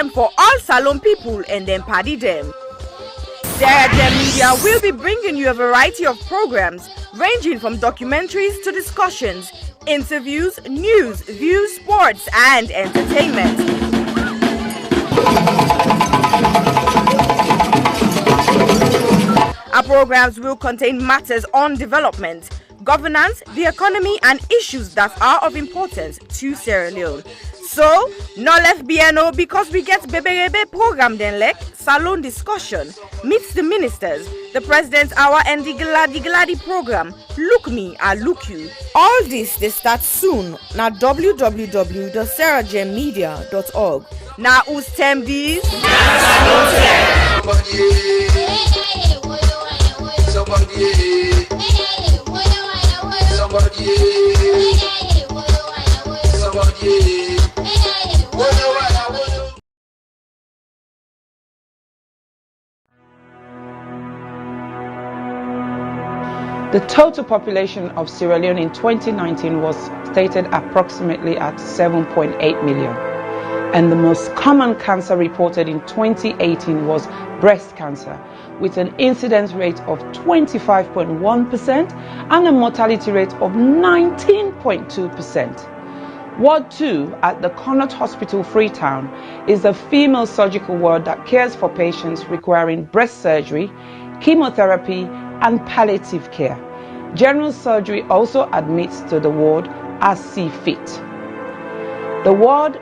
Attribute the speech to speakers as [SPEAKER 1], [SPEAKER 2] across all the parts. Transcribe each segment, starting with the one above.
[SPEAKER 1] time for all Salone people and them party them. Sierra Leone Media will be bringing you a variety of programs ranging from documentaries to discussions, interviews, news, views, sports, and entertainment. Our programs will contain matters on development, governance, the economy, and issues that are of importance to Sierra Leone. So, no left BNO because we get Bebe program then like Salone discussion, meets the ministers, the president's hour and the Gladi program. Look me, I look you. All this they start soon na www.sierragemedia.org. Now who's tem these?
[SPEAKER 2] The total population of Sierra Leone in 2019 was stated approximately at 7.8 million. And the most common cancer reported in 2018 was breast cancer, with an incidence rate of 25.1% and a mortality rate of 19.2%. Ward 2 at the Connaught Hospital, Freetown, is a female surgical ward that cares for patients requiring breast surgery, chemotherapy, and palliative care. General surgery also admits to the ward as see fit. The ward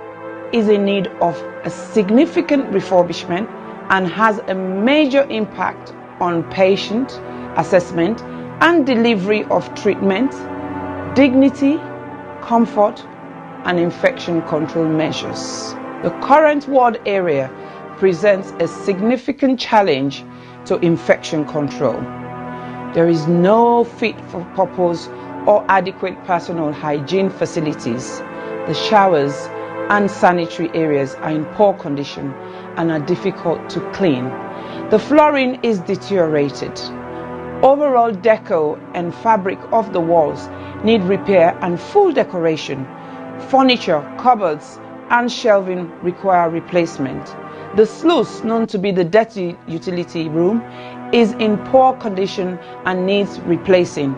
[SPEAKER 2] is in need of a significant refurbishment and has a major impact on patient assessment and delivery of treatment, dignity, comfort, and infection control measures. The current ward area presents a significant challenge to infection control. There is no fit for purpose or adequate personal hygiene facilities. The showers and sanitary areas are in poor condition and are difficult to clean. The flooring is deteriorated. Overall deco and fabric of the walls need repair and full decoration. Furniture, cupboards, and shelving require replacement. The sluice, known to be the dirty utility room, is in poor condition and needs replacing.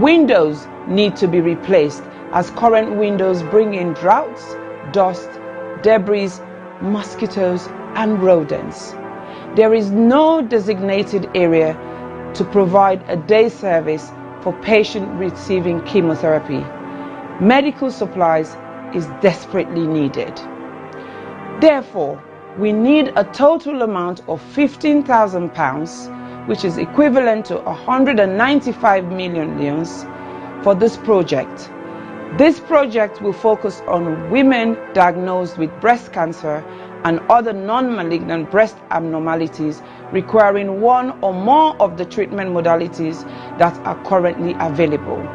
[SPEAKER 2] Windows need to be replaced as current windows bring in draughts, dust, debris, mosquitoes, and rodents. There is no designated area to provide a day service for patients receiving chemotherapy. Medical supplies is desperately needed. Therefore, we need a total amount of £15,000, which is equivalent to 195 million leones, for this project. This project will focus on women diagnosed with breast cancer and other non-malignant breast abnormalities requiring one or more of the treatment modalities that are currently available.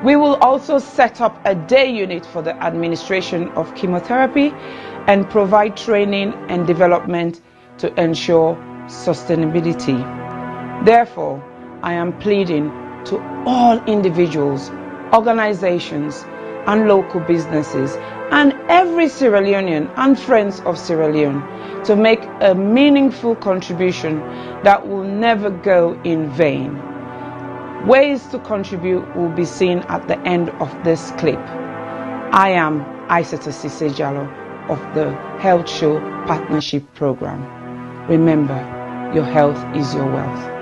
[SPEAKER 2] We will also set up a day unit for the administration of chemotherapy and provide training and development to ensure sustainability. Therefore, I am pleading to all individuals, organizations, and local businesses, and every Sierra Leonean and friends of Sierra Leone to make a meaningful contribution that will never go in vain. Ways to contribute will be seen at the end of this clip. I am Isatta Sisay Jalloh of the Health Show Partnership Program. Remember, your health is your wealth.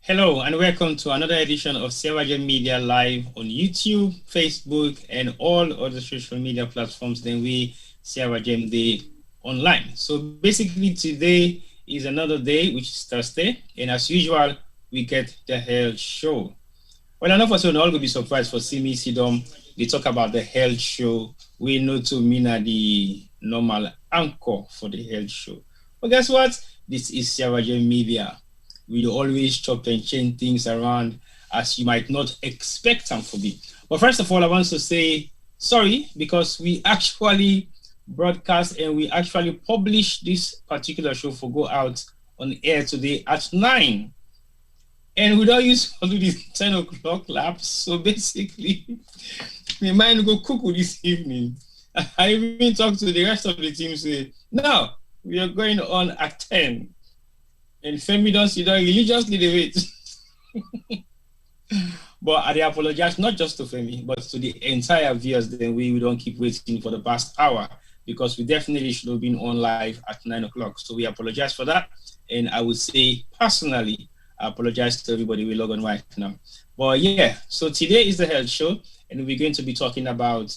[SPEAKER 3] Hello and welcome to another edition of Sierra Leone Media Live on YouTube, Facebook, and all other social media platforms. Then we Sierra Leone Day online. So basically today is another day, which is Thursday, and as usual, we get the health show. Well, enough of us will all be surprised for see me, Sidom. They talk about the health show. We know to mean the normal anchor for the health show. But guess what? This is Sierra Leone Media. We always chop and change things around as you might not expect them to be. But first of all, I want to say sorry because we actually broadcast and we actually publish this particular show for go out on air today at 9. And we don't use to do this 10 o'clock lapse. So basically, we might go cook this evening. I even talked to the rest of the team say, no, we are going on at 10. And Femi don't see that religiously the wait. But I apologize not just to Femi, but to the entire viewers. Then we don't keep waiting for the past hour because we definitely should have been on live at 9 o'clock. So we apologize for that. And I would say personally, I apologize to everybody. We log on right now. But yeah, so today is the health show, and we're going to be talking about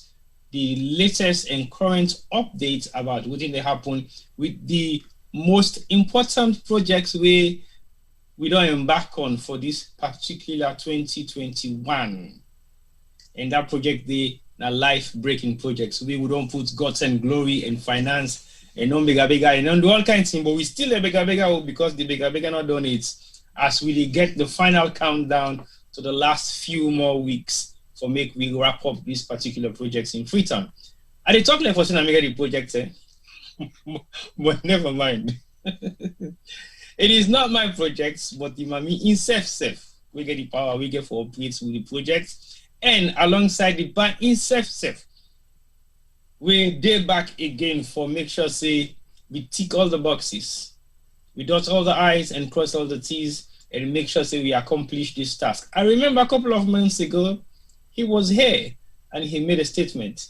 [SPEAKER 3] the latest and current updates about what did happen with the most important projects we don't embark on for this particular 2021. And that project, the life-breaking projects. We don't put guts and glory and finance and non bigger and don't do all kinds of things, but we still a bigger because the bigger not done it as we get the final countdown to the last few more weeks for make we wrap up these particular projects in Freetown. I did talk like for saying I make the project, but never mind. It is not my projects, but the Mami in self. We get the power we get for upgrades with the projects. And alongside the band in self, we day back again for make sure say we tick all the boxes. We dot all the I's and cross all the T's and make sure say we accomplish this task. I remember a couple of months ago, he was here and he made a statement.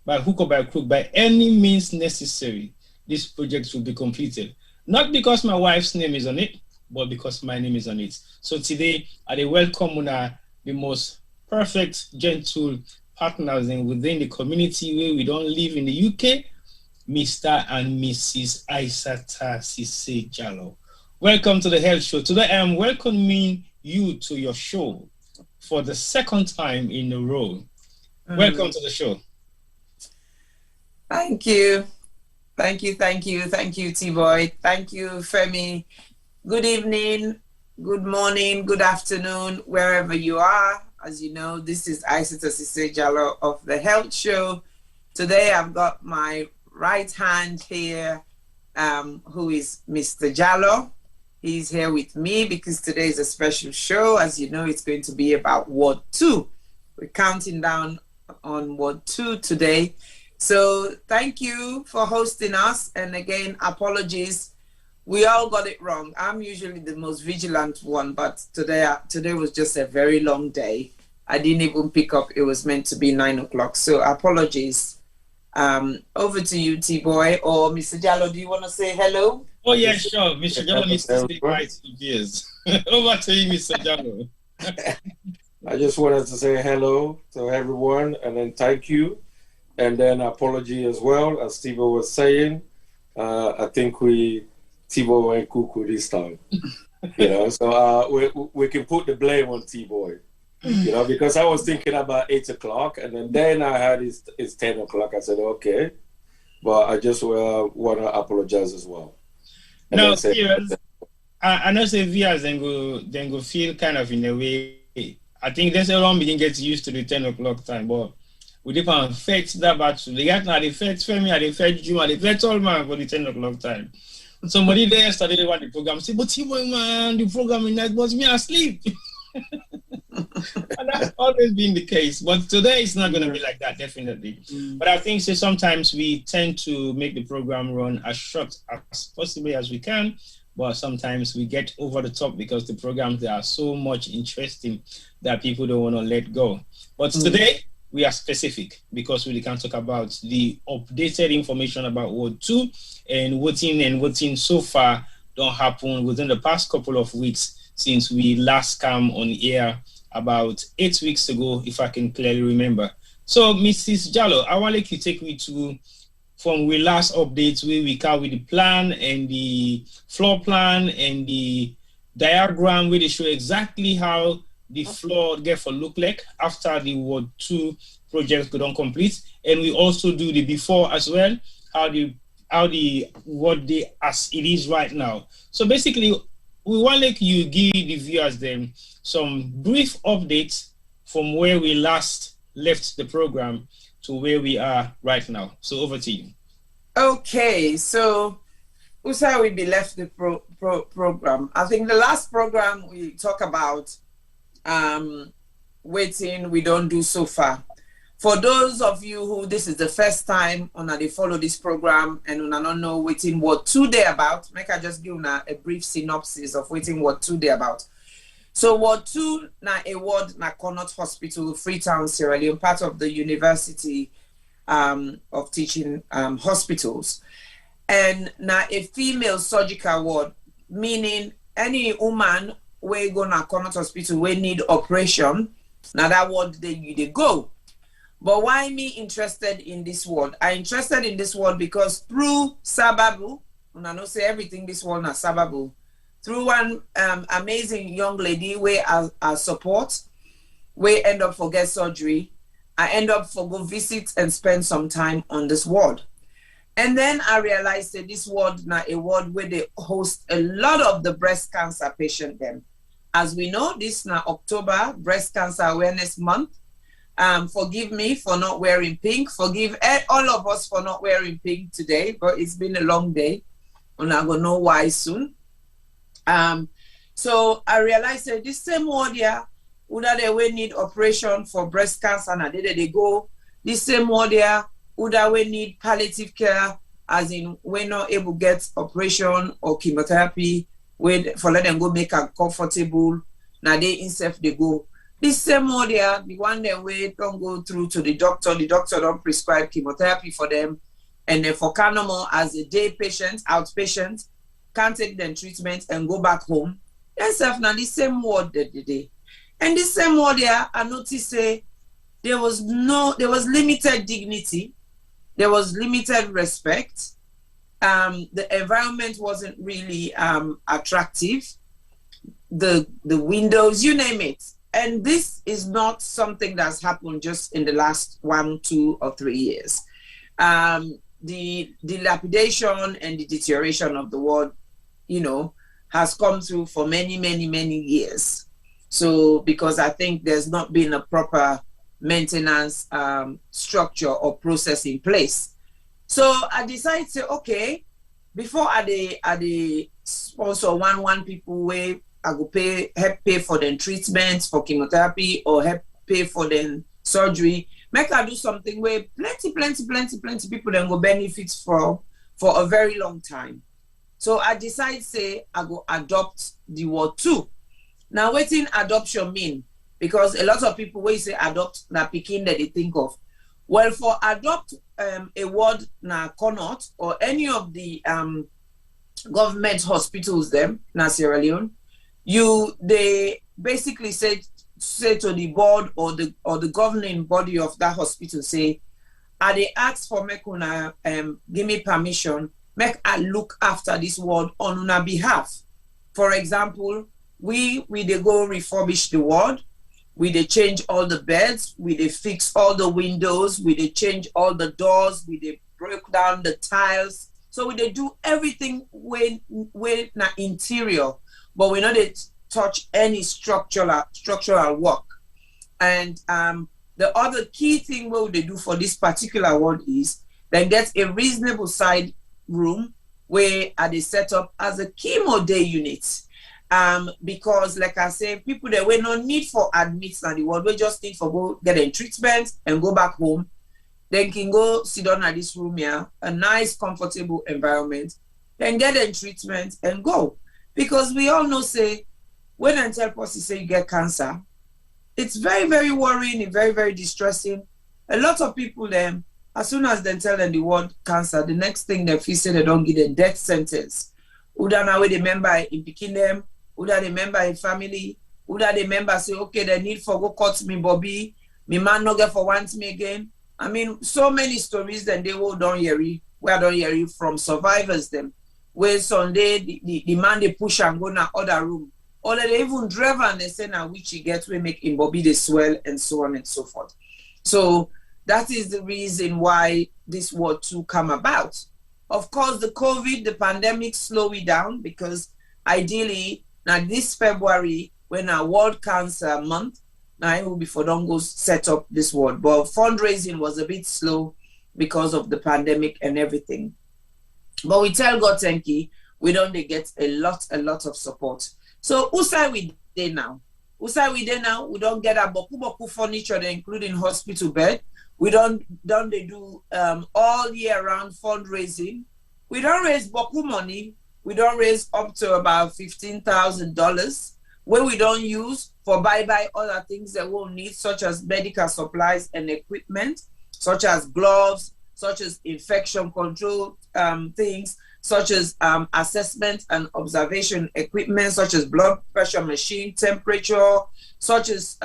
[SPEAKER 3] By hook or by crook, by any means necessary, this project will be completed. Not because my wife's name is on it, but because my name is on it. So today, I welcome the most perfect, gentle partners within the community where we don't live in the UK, Mr. and Mrs. Isatta Sisay Jalloh. Welcome to the health show. Today, I am welcoming you to your show for the second time in a row. Welcome to the show.
[SPEAKER 2] Thank you. Thank you, T-Boy. Thank you, Femi. Good evening, good morning, good afternoon, wherever you are. As you know, this is Isatta Sisay Jalloh of the Health Show. Today, I've got my right hand here, who is Mr. Jalloh. He's here with me because today is a special show. As you know, it's going to be about Ward 2. We're counting down on Ward 2 today. So thank you for hosting us. And again, apologies. We all got it wrong. I'm usually the most vigilant one, but today was just a very long day. I didn't even pick up. It was meant to be 9 o'clock. So apologies. Over to you, T-Boy, or Mr. Jalloh. Do you want to say hello?
[SPEAKER 3] Oh, yeah, sure. Mr. Jalloh needs to speak right to years. Over to you, Mr. Jalloh.
[SPEAKER 4] I just wanted to say hello to everyone and then thank you. And then apology as well, as Tibo was saying. I think Tibo went cuckoo this time. So we can put the blame on T-Boy. Because I was thinking about 8 o'clock, and then I had it's 10 o'clock. I said, okay. But I just want to apologize as well. And
[SPEAKER 3] no, serious. I know say viewers then go feel kind of in a way. I think there's a long begin get used to the 10 o'clock time, but we depend fetch that battle. They got now they fetch Femi, they fetch Juma, they fetch all man for the 10 o'clock time. Somebody there started to watch the program, say, but T-Boy man, the program in night was me asleep. And that's always been the case. But today it's not going to be like that, definitely. But I think sometimes we tend to make the program run as short as possibly as we can. But sometimes we get over the top because the programs they are so much interesting that people don't want to let go. But today we are specific because we can talk about the updated information about Ward 2 and voting so far don't happen within the past couple of weeks since we last come on air about 8 weeks ago, if I can clearly remember. So, Mrs. Jalloh, I want you to take me to from we last updates where we come with the plan and the floor plan and the diagram where they show exactly how the floor therefore look like after the Ward 2 project could not complete. And we also do the before as well, how the what they as it is right now. So basically, we want like you give the viewers then some brief updates from where we last left the program to where we are right now. So over to you.
[SPEAKER 2] Okay, so Usa will be left the program. I think the last program we talk about waiting we don't do so far. For those of you who this is the first time they follow this program and una don't know waiting Ward 2 they about, make I just give una a brief synopsis of waiting Ward 2 they about. So Ward 2 na a ward na Connaught Hospital, Freetown, Sierra Leone, part of the University of Teaching Hospitals. And na a female surgical ward, meaning any woman we go na Connaught Hospital we need operation, now that ward they go. But why me interested in this ward? I interested in this ward because through Sababu, and I know say everything this ward na Sababu, through one amazing young lady where I support, we end up for get surgery. I end up for go visit and spend some time on this ward. And then I realized that this ward na a ward where they host a lot of the breast cancer patient them. As we know, this na October, Breast Cancer Awareness Month. Forgive me for not wearing pink. Forgive all of us for not wearing pink today, but it's been a long day. And I'm going to know why soon. So I realized that this same ward here, Uda they will need operation for breast cancer, and they go. This same ward here, Uda we need palliative care, as in we're not able to get operation or chemotherapy, for let them go make a comfortable. Now they instead they go. This same ward here, the one that we don't go through to the doctor don't prescribe chemotherapy for them, and then for Canamo as a day patient, outpatient, can't take them treatment and go back home. Then self now the same ward that day. And this same word here, I noticed there was limited dignity, there was limited respect. The environment wasn't really attractive. The windows, you name it. And this is not something that's happened just in the last 1, 2, or 3 years. The dilapidation and the deterioration of the ward, has come through for many, many, many years. So, because I think there's not been a proper maintenance structure or process in place. So I decided to say, okay, before I sponsor one people where I go help pay for their treatments for chemotherapy or help pay for their surgery, make I do something where plenty people then go benefit for a very long time. So I decided say I go adopt the Ward 2. Now, what in adoption mean? Because a lot of people when say adopt na pikin that they think of. Well, for adopt a ward na Connaught or any of the government hospitals them na Sierra Leone, they basically say to the board or the governing body of that hospital say, they ask for make una give me permission, make I look after this ward on una behalf. For example, we they go refurbish the ward, we they change all the beds, we they fix all the windows, we they change all the doors, we they break down the tiles. So we they do everything when na interior, but we not they touch any structural work. And the other key thing what they do for this particular ward is then get a reasonable side room where they set up as a chemo day unit. Because like I say, people that we no need for admits na the ward, we just need for go get a treatment and go back home. Then can go sit down at this room here, a nice comfortable environment, then get a treatment and go. Because we all know say when I tell person say you get cancer, it's very, very worrying and very, very distressing. A lot of people then, as soon as they tell them the word cancer, the next thing they feel say they don't get a death sentence. Udana we remember in picking them,
[SPEAKER 5] Who that the member in family, who that the member say, okay, the need for go cut me Bobby, me man no get for want me again. I mean, so many stories then they will don't hear it. We are don't hear it from survivors them. Where Sunday the man they push and go na other room. Or they even drive and they say now which he gets we make in Bobby the swell and so on and so forth. So that is the reason why this WARD2 come about. Of course, the COVID, the pandemic slow it down because ideally now this February when our World Cancer Month, now it will be for don't go set up this ward. But fundraising was a bit slow because of the pandemic and everything. But we tell God thank you, we don't get a lot of support. So Usai we there now. Usai we there now, we don't get a boku furniture, including hospital bed. We don't they do all year round fundraising. We don't raise boku money. We don't raise up to about $15,000 where we don't use for buy other things that we'll need, such as medical supplies and equipment, such as gloves, such as infection control things, such as assessment and observation equipment, such as blood pressure machine, temperature, such as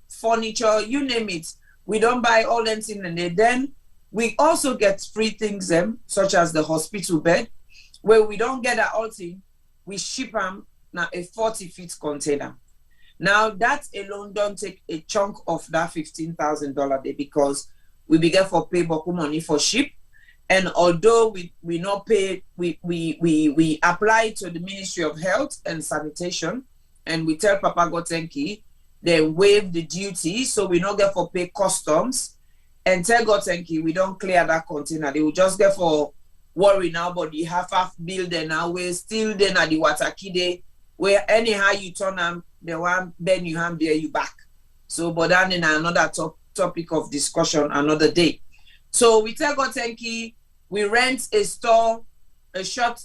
[SPEAKER 5] furniture, you name it. We don't buy all them things, and then we also get free things such as the hospital bed, where we don't get that all thing, we ship them now a 40-feet container. Now that alone don't take a chunk of that $15,000 day because we begin for pay boku money for ship, and although we not pay, we apply to the Ministry of Health and Sanitation, and we tell Papa Gotenki, they waive the duty, so we not get for pay customs, and tell Gotenki we don't clear that container. They will just get for worry now about the half bill there now. We're still then at the Watakide, where anyhow you turn them, the one then you have there you back. So, but then in another topic of discussion another day. So we tell Gotenki, we rent a store, a short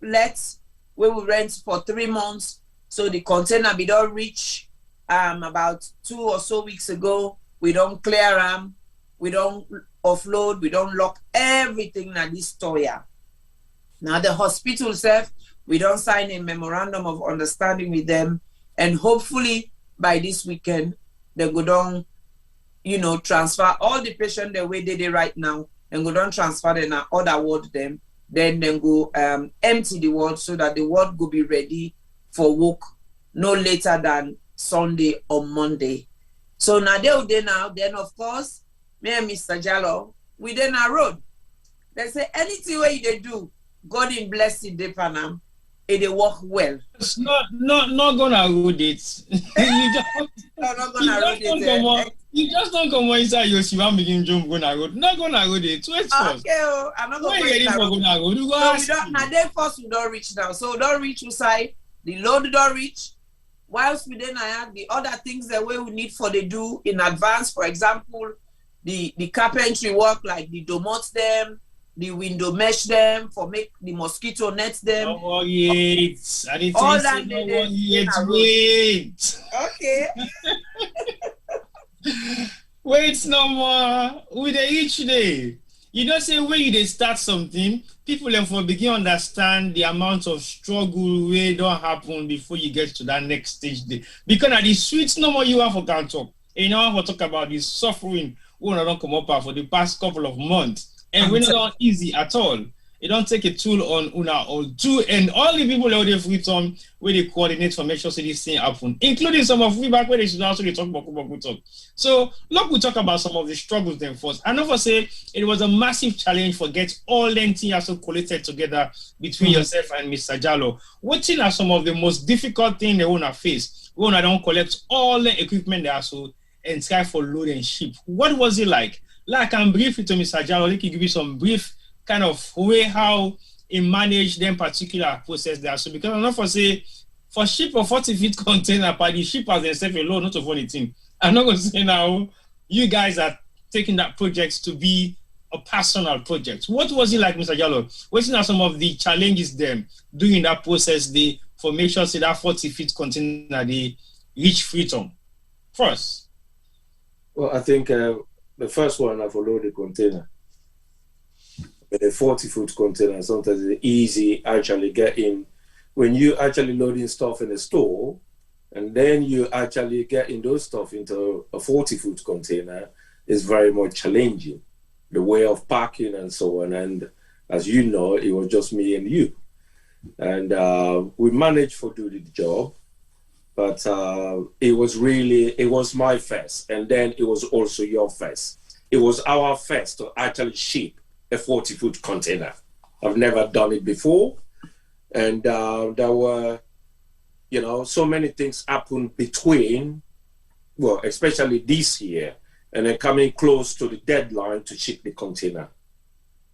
[SPEAKER 5] let where we rent for 3 months. So the container we don't reach about 2 or so weeks ago. We don't clear them, we don't offload, we don't lock everything at this store here. Now the hospital self, we don't sign a memorandum of understanding with them, and hopefully by this weekend they go down, transfer all the patients the way they did right now, and go down transfer them and other ward them, then go empty the ward so that the ward will be ready for work no later than Sunday or Monday. So now then of course, me and Mr. Jalloh, we then a road. They say anything where they do, God in blessing the Panam, it work well.
[SPEAKER 3] It's not gonna road it. You just don't come inside your Shiva begin jump gonna road. Not gonna road it. Wait first.
[SPEAKER 5] Okay, I'm not gonna
[SPEAKER 3] road.
[SPEAKER 5] So we don't now then first we don't reach now. So don't reach inside, the load don't reach. Whilst we then have the other things that we need for the do in advance, for example, the carpentry work like the domot them, the window mesh them, for make the mosquito nets them.
[SPEAKER 3] Oh, yes.
[SPEAKER 5] All that
[SPEAKER 3] wait.
[SPEAKER 5] Okay.
[SPEAKER 3] Wait no more. With each day. You don't say when you start something, people then for begin understand the amount of struggle where don't happen before you get to that next stage. Because at the sweet no more you have for can talk. And you know how to talk about this suffering when I don't come up for the past couple of months. And we're not easy at all. It don't take a tool on una or two, and all the people out there free time where they coordinate for make sure so this thing happen, including some of we back where they should also talk about talk. So look, we talk about some of the struggles then first. And never say it was a massive challenge for get all them things also collated together between yourself and Mr. Jalloh. What are some of the most difficult things they wanna face when I don't collect all the equipment they also and try for load and ship? What was it like? Like I can brief it to Mr. Jalloh, he can give you some brief kind of way how he managed them particular process there. So because I'm not for say for ship a 40-feet container by the shippers themselves alone, not a funny thing. I'm not gonna say now you guys are taking that project to be a personal project. What was it like, Mr. Jalloh? What are some of the challenges them doing that process they for make sure say that 40-feet container they reach freedom? First.
[SPEAKER 4] Well, I think the first one I followed the container. A 40-foot container, sometimes it's easy actually getting when you actually loading stuff in the store, and then you actually getting those stuff into a 40-foot container is very much challenging. The way of packing and so on. And as you know, it was just me and you. And we managed to do the job, but it was my first. And then it was also your first. It was our first to actually ship a 40-foot container. I've never done it before. And there were, so many things happened between, well, especially this year, and then coming close to the deadline to ship the container.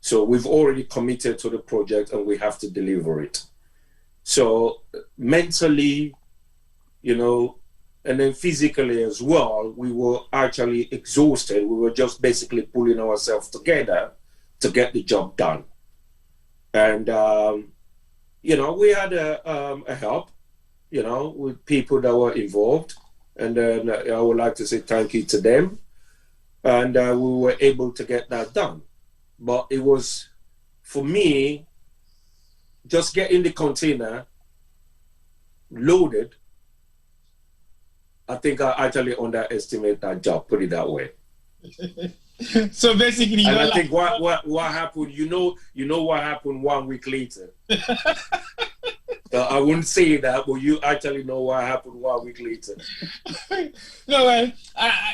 [SPEAKER 4] So we've already committed to the project and we have to deliver it. So mentally, and then physically as well, we were actually exhausted. We were just basically pulling ourselves together to get the job done. And, we had a help, with people that were involved. And then I would like to say thank you to them. And we were able to get that done. But it was, for me, just getting the container loaded. I think I actually underestimate that job, put it that way.
[SPEAKER 3] So basically,
[SPEAKER 4] and I think what happened, you know what happened 1 week later. I wouldn't say that, but you actually know what happened 1 week later.
[SPEAKER 3] No, well,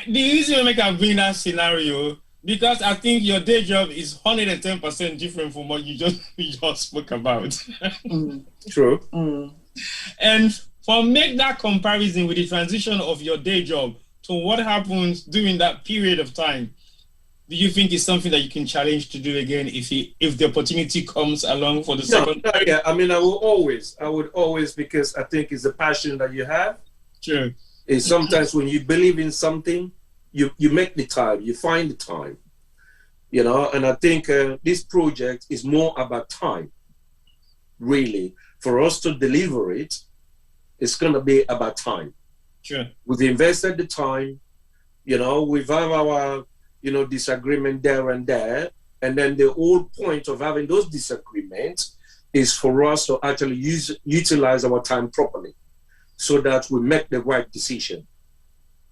[SPEAKER 3] the reason I make a bring that scenario, because I think your day job is 110% different from what you just spoke about.
[SPEAKER 4] True.
[SPEAKER 3] And make that comparison with the transition of your day job to what happens during that period of time, do you think it's something that you can challenge to do again if the opportunity comes along for the second time?
[SPEAKER 4] Yeah, I mean, I would always, because I think it's a passion that you have.
[SPEAKER 3] Sure.
[SPEAKER 4] It's sometimes when you believe in something, you make the time, you find the time, and I think this project is more about time, really. For us to deliver it, it's going to be about time.
[SPEAKER 3] Sure.
[SPEAKER 4] We've invested the time, we've had our, disagreement there and there. And then the whole point of having those disagreements is for us to actually utilize our time properly so that we make the right decision,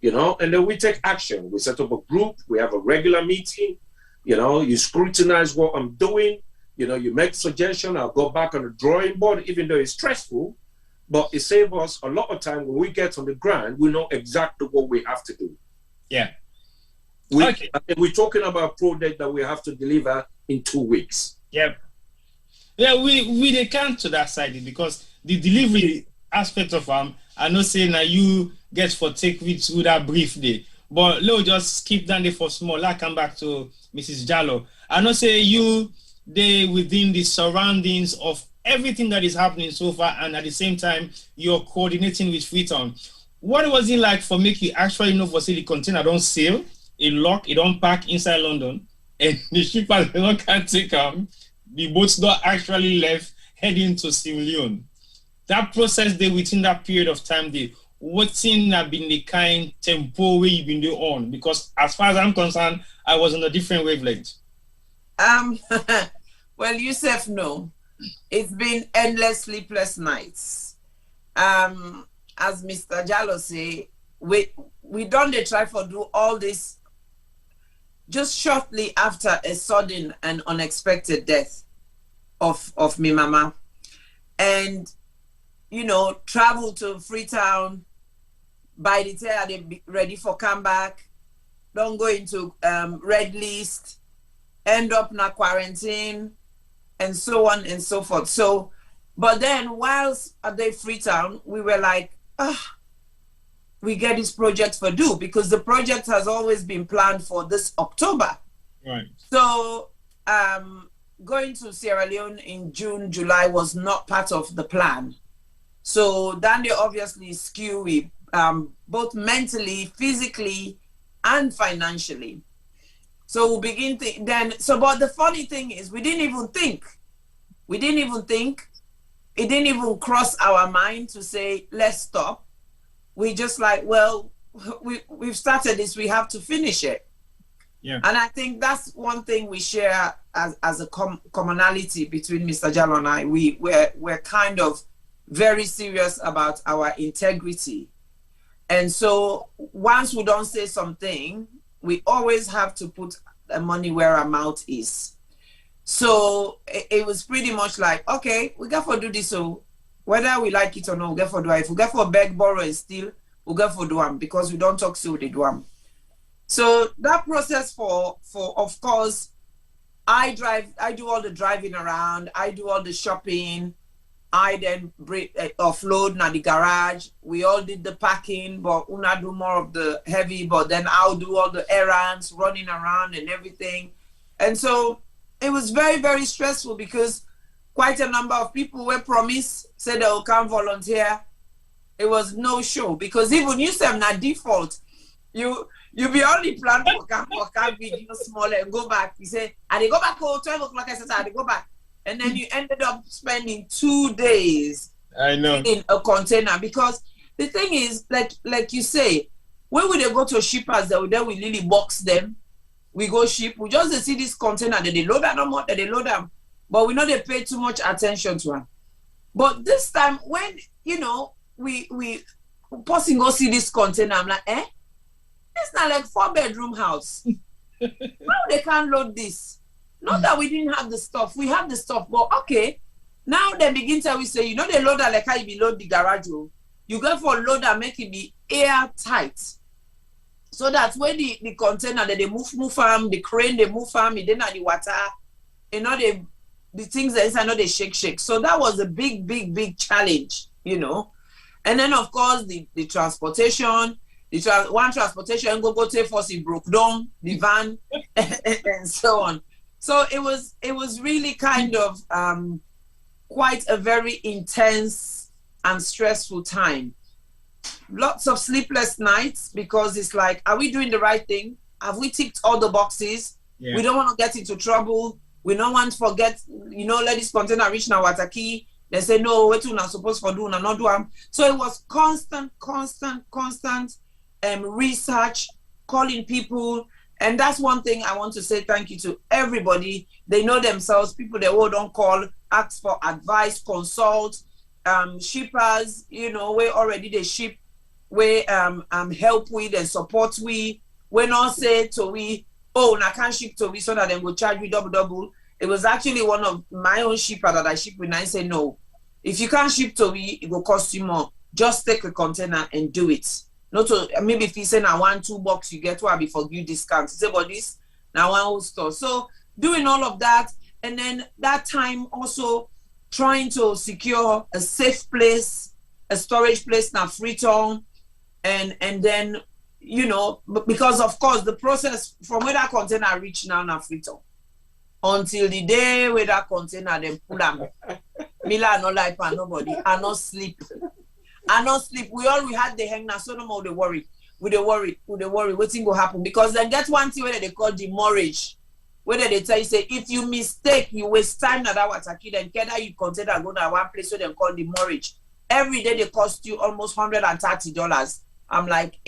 [SPEAKER 4] and then we take action. We set up a group, we have a regular meeting, you scrutinize what I'm doing, you make suggestions, I'll go back on the drawing board, even though it's stressful, but it saves us a lot of time. When we get on the ground, we know exactly what we have to do.
[SPEAKER 3] Yeah.
[SPEAKER 4] We're talking about a project that we have to deliver in 2 weeks.
[SPEAKER 3] Yep. Yeah, we can't to that side because the delivery aspect of I know saying that you get for take with through that brief day. But let's just skip down there for small. I'll come back to Mrs. Jalloh. I know say they within the surroundings of everything that is happening so far, and at the same time you're coordinating with Freetown. What was it like for make you actually know for say the container don't sail? It lock, it don't pack inside London, and the shippers can't take them. The boats not actually left heading to Sierra Leone. That process there within that period of time there, what's in have been the kind tempo where you've been doing on? Because as far as I'm concerned, I was on a different wavelength.
[SPEAKER 5] Well, Yusuf, no. It's been endless sleepless nights. As Mr. Jalloh say, we done the try for do all this just shortly after a sudden and unexpected death of me mama. And, travel to Freetown, by the time they be ready for comeback, don't go into red list, end up in a quarantine, and so on and so forth. So, but then whilst at the Freetown, we were like, we get this project for due, because the project has always been planned for this October.
[SPEAKER 3] Right. So
[SPEAKER 5] going to Sierra Leone in June, July was not part of the plan. So then they obviously skew both mentally, physically, and financially. So we begin but the funny thing is we didn't even think. It didn't even cross our mind to say, let's stop. We just like, well, we've started this, we have to finish it.
[SPEAKER 3] Yeah.
[SPEAKER 5] And I think that's one thing we share as a commonality between Mr. Jalloh and I. We're kind of very serious about our integrity. And so once we don't say something, we always have to put the money where our mouth is. So it was pretty much like, okay, we got to do this. So whether we like it or not, we got to do it. If we got to beg, borrow, and steal, we got to do them, because we don't talk, so they do them. So that process for of course, I do all the driving around, I do all the shopping, I then offload na the garage. We all did the packing, but Una do more of the heavy, but then I'll do all the errands, running around and everything. And so it was very, very stressful, because quite a number of people were promised, said they will come volunteer. It was no show, because even you said na default, you be only plan for camp video small and go back. You say, and they go back 12 o'clock, I said, I go back. And then you ended up spending 2 days in a container, because the thing is, like you say, when we go to shippers, then we really box them. We go ship, we just see this container, that they load them, that they load them, but we know they pay too much attention to them. But this time, when we person go see this container, I'm like, it's not like 4-bedroom house. How they can't load this? Not that we didn't have the stuff. We have the stuff, but okay. Now they begin to say, they load that like how you load the garage. You go for load and make it be airtight. So that when the container that they move them, the crane they move them, it didn't have the water, the things that inside, they shake. So that was a big challenge, And then of course the transportation. One transportation go take force, it broke down, the van, and so on. So it was really kind of quite a very intense and stressful time. Lots of sleepless nights, because it's like, are we doing the right thing? Have we ticked all the boxes? Yeah. We don't want to get into trouble. We don't want to forget, let this container reach now Wataki. They say, no, we're not supposed to do, not do them. So it was constant research, calling people. And that's one thing I want to say thank you to everybody. They know themselves, people they all don't call, ask for advice, consult, shippers, where already they ship, where help with and support we. When not say to we, I can't ship to we, so that they will charge me double. It was actually one of my own shipper that I ship with, and I say, no, if you can't ship to we, it will cost you more. Just take a container and do it. Not to, maybe if you say now 1-2 box, you get what before you discount. You say, but this now one whole store. So doing all of that, and then that time also trying to secure a safe place, a storage place now Freetown, and then because of course the process from where that container reach now Freetown until the day where that container then pull them. Mila no life and nobody, I not sleep. We had the hang now, so no more they worry. What's going to happen? Because then get one thing where they call demurrage. Whether they tell you, say, if you mistake, you waste time na that wataki, then either you consider go to one place where they call demurrage. Every day they cost you almost $130. I'm like,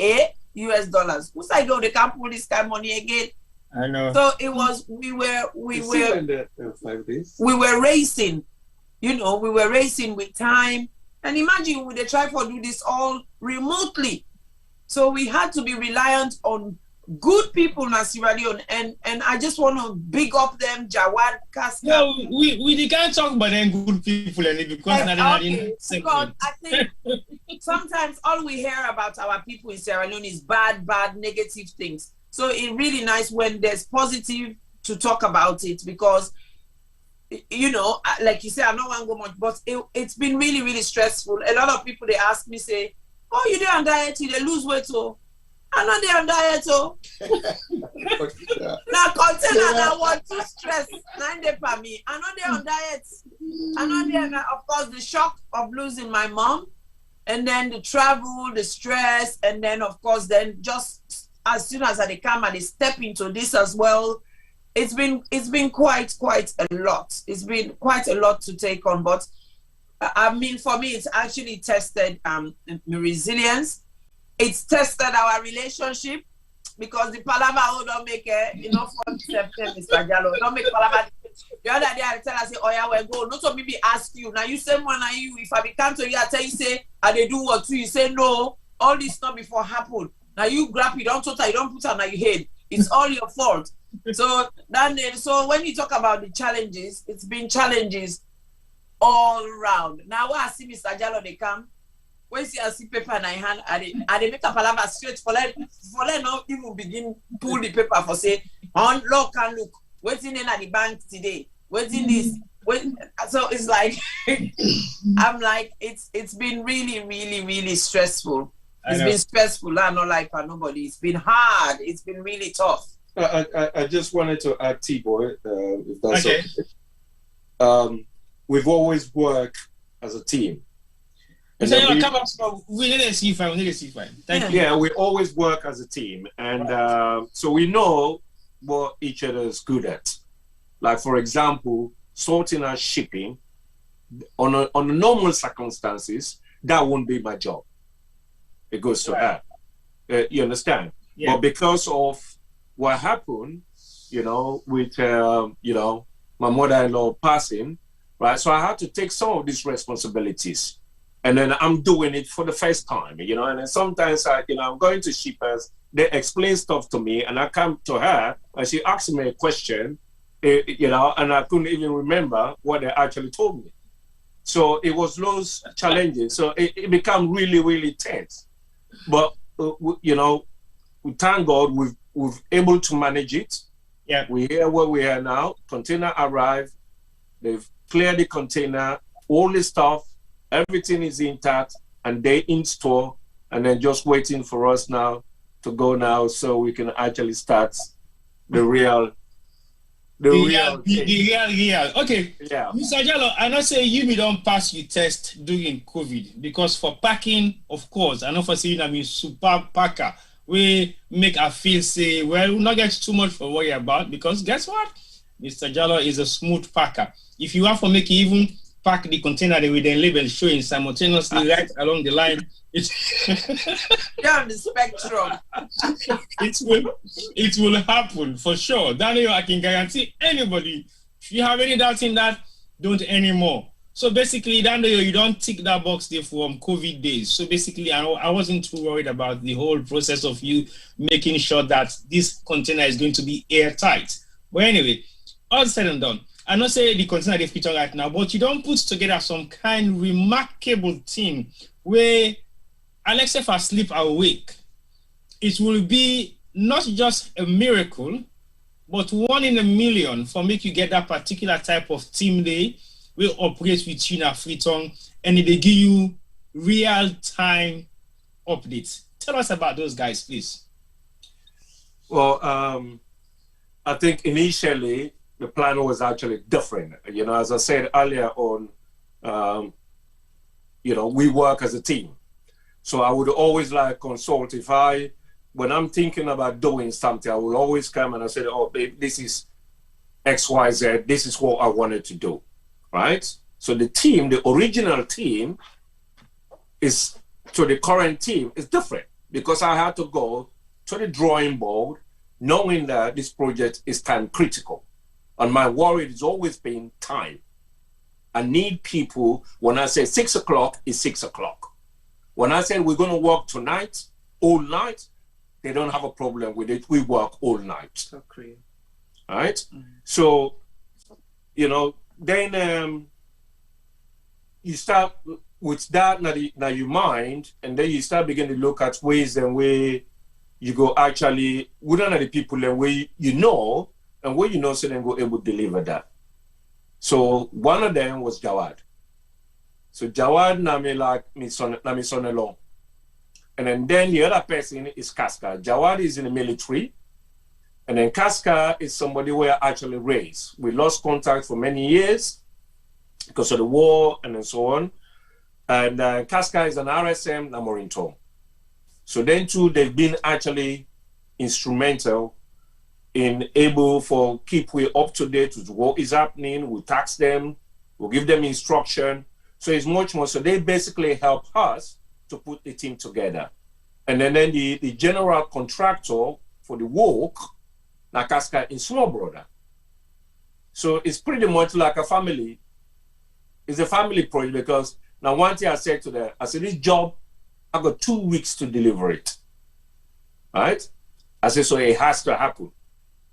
[SPEAKER 5] US dollars. Who's I know they can't pull this kind of money again?
[SPEAKER 3] I know.
[SPEAKER 5] So it was we were racing. We were racing with time. And imagine they try to do this all remotely. So we had to be reliant on good people in Sierra Leone, and I just want to big up them, Jawad, Casca.
[SPEAKER 3] No, we can't talk about them good people because
[SPEAKER 5] I think sometimes all we hear about our people in Sierra Leone is bad, negative things. So it's really nice when there's positive to talk about it, because like you say, I don't want to go much, but it's been really, really stressful. A lot of people, they ask me, say, oh, you there on diet, they lose weight, so I'm not there on diet, so now container now want to stress 9 days per me. I'm not there on diet. I'm not there now. Of course, the shock of losing my mom, and then the travel, the stress, and then of course, then just as soon as they come and they step into this as well, it's been quite a lot. It's been quite a lot to take on, but I mean, for me, it's actually tested my resilience. It's tested our relationship, because the palaver don't make enough for September, Mr. Jalloh. Don't make palaver The other day I tell her, say, oh yeah, we go. Not to maybe ask you. Now you say one, and you, if I be come to you, I tell you, say, and they do what too. You say, no, all this not before happen. Now you grab it, don't total, you don't put it on your head. It's all your fault. So so when you talk about the challenges, it's been challenges all round. Now when I see Mr. Jalloh, they come. When I see paper in my hand, I they make a palaver straight for let not even begin pull the paper for say, on look and look, waiting in at the bank today, waiting this. So it's like I'm like it's been really, really, really stressful. It's been stressful. I not like for nobody. It's been hard. It's been really tough.
[SPEAKER 4] I just wanted to add, T-Boy, if that's okay. We've always worked as a team.
[SPEAKER 3] So we need a C5. Thank you.
[SPEAKER 4] Yeah, we always work as a team, and so we know what each other is good at. Like, for example, sorting out shipping on a normal circumstances, that won't be my job. It goes to her. You understand? Yeah. But because of what happened, with my mother-in-law passing, right? So I had to take some of these responsibilities. And then I'm doing it for the first time, and then sometimes I'm going to shippers, they explain stuff to me, and I come to her and she asks me a question, and I couldn't even remember what they actually told me. So it was those challenges. So it became really, really tense. But we thank God we've able to manage it.
[SPEAKER 3] Yeah,
[SPEAKER 4] we're here where we are now. Container arrived. They've cleared the container, all the stuff. Everything is intact, and they in store, and then just waiting for us now to go now, so we can actually start the real.
[SPEAKER 3] Okay.
[SPEAKER 4] Yeah.
[SPEAKER 3] Mr. Jalloh, I know say you don't pass your test during COVID, because for packing, of course, I know for saying I'm a super packer. We make a feel say, well, we'll not get too much for worry about, because guess what? Mr. Jalloh is a smooth packer. If you want to make even pack the container with the label showing simultaneously right along the line,
[SPEAKER 5] You're on the spectrum.
[SPEAKER 3] it will happen for sure. Daniel, I can guarantee anybody. If you have any doubt in that, don't anymore. So basically, Daniel, you don't tick that box there from COVID days. So basically, I wasn't too worried about the whole process of you making sure that this container is going to be airtight. But anyway, all said and done. I not say the container they've put on right now, but you don't put together some kind remarkable thing where, unless if I sleep awake, it will be not just a miracle, but 1 in a million for make you get that particular type of team day will operate with you in a Freetown, and they give you real-time updates. Tell us about those guys, please.
[SPEAKER 4] Well, I think initially, the plan was actually different. As I said earlier on, we work as a team. So I would always consult when I'm thinking about doing something, I will always come and I say, oh, babe, this is X, Y, Z. This is what I wanted to do, right? So the original team to the current team is different, because I had to go to the drawing board knowing that this project is time critical. And my worry has always been time. I need people. When I say 6 o'clock, it's 6 o'clock. When I say we're going to work tonight, all night, they don't have a problem with it. We work all night.
[SPEAKER 5] Okay.
[SPEAKER 4] All right? Mm-hmm. So, then you start with that now your mind, and then you start beginning to look at ways and where you go actually, we don't know the people and where and where so then go able to deliver that. So one of them was Jawad. So Jawad name like my son alone. And then the other person is Casca. Jawad is in the military. And then Casca is somebody we are actually raised. We lost contact for many years because of the war and so on. And Casca is an RSM Namorinto. So then too, they've been actually instrumental in able for keep we up to date with what is happening. We tax them, we'll give them instruction. So it's much more. So they basically help us to put the team together. And then the general contractor for the work, Nakaska is small brother. So it's pretty much like a family. It's a family project because now one thing I said to them, I said, this job, I got 2 weeks to deliver it. Right? I said, so it has to happen.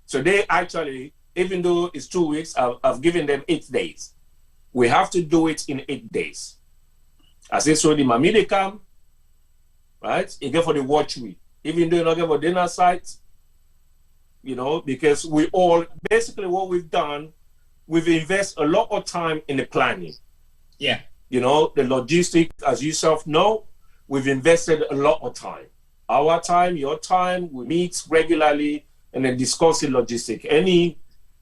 [SPEAKER 4] So they actually, even though it's 2 weeks, I've given them 8 days. We have to do it in 8 days. I said, so the mamide come, right? You get for the watch week. Even though you don't get for dinner site, you know, because we all, basically what we've done, we've invested a lot of time in the planning.
[SPEAKER 3] Yeah.
[SPEAKER 4] You know, the logistics, as you self know, we've invested a lot of time. Our time, your time, we meet regularly and then discuss the logistics. Any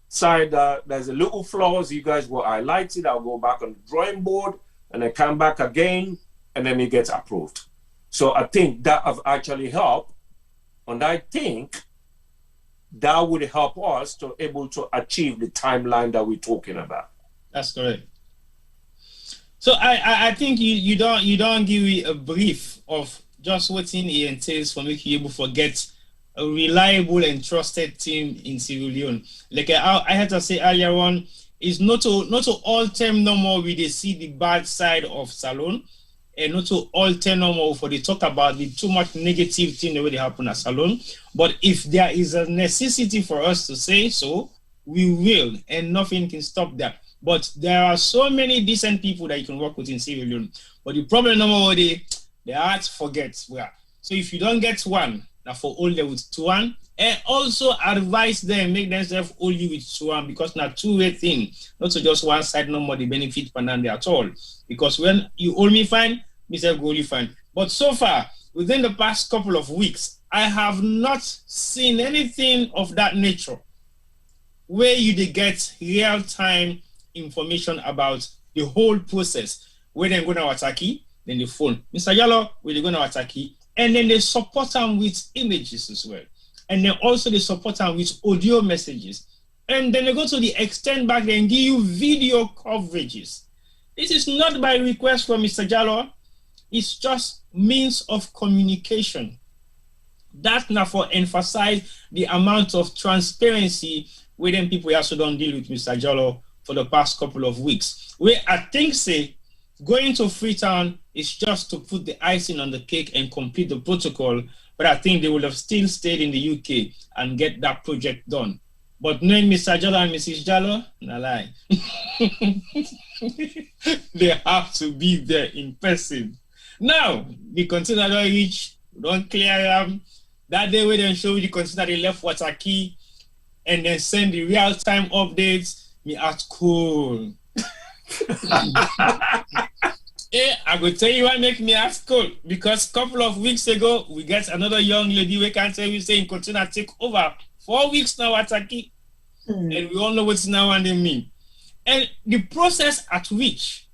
[SPEAKER 4] side that there's a little flaws, you guys will highlight it. I'll go back on the drawing board and then come back again and then it gets approved. So I think that have actually helped. And I think that would help us to able to achieve the timeline that we're talking about.
[SPEAKER 3] That's correct. So I think you don't give me a brief of just what it entails for making you able to get a reliable and trusted team in Sierra Leone. Like I had to say earlier on, is not to all time normal we they see the bad side of Salone, and not to all time normal for they talk about the too much negative thing that will happen at Salone. But if there is a necessity for us to say so, we will, and nothing can stop that. But there are so many decent people that you can work with in Sierra Leone. But the problem number the heart forgets where. So if you don't get one, now for all them with 2-1, and also advise them, make themselves hold you with 2-1 because now two-way thing, not so just one side no more the benefit Panande at all. Because when you hold me fine, Mr. Goldie fine. But so far, within the past couple of weeks, I have not seen anything of that nature where you get real-time information about the whole process. Where they go to Wataki, then the phone. Mr. Jalloh, where they go to Wataki, and then they support them with images as well. And then also they support them with audio messages. And then they go to the extent back there and give you video coverages. This is not by request from Mr. Jalloh. It's just means of communication. That now for emphasize the amount of transparency where then people also don't deal with Mr. Jalloh for the past couple of weeks. Where I think say going to Freetown is just to put the icing on the cake and complete the protocol, but I think they would have still stayed in the UK and get that project done. But knowing Mr. Jalloh and Mrs. Jalloh, no lie. They have to be there in person. Now, the container don't reach, don't clear them. That day we then show you the container they left Wataki and then send the real-time updates. Me at cool. Yeah, I will tell you what make me ask cool. Because a couple of weeks ago, we get another young lady we can't tell you saying container take over 4 weeks now at Taki. And we all know what's now and they mean. And the process at which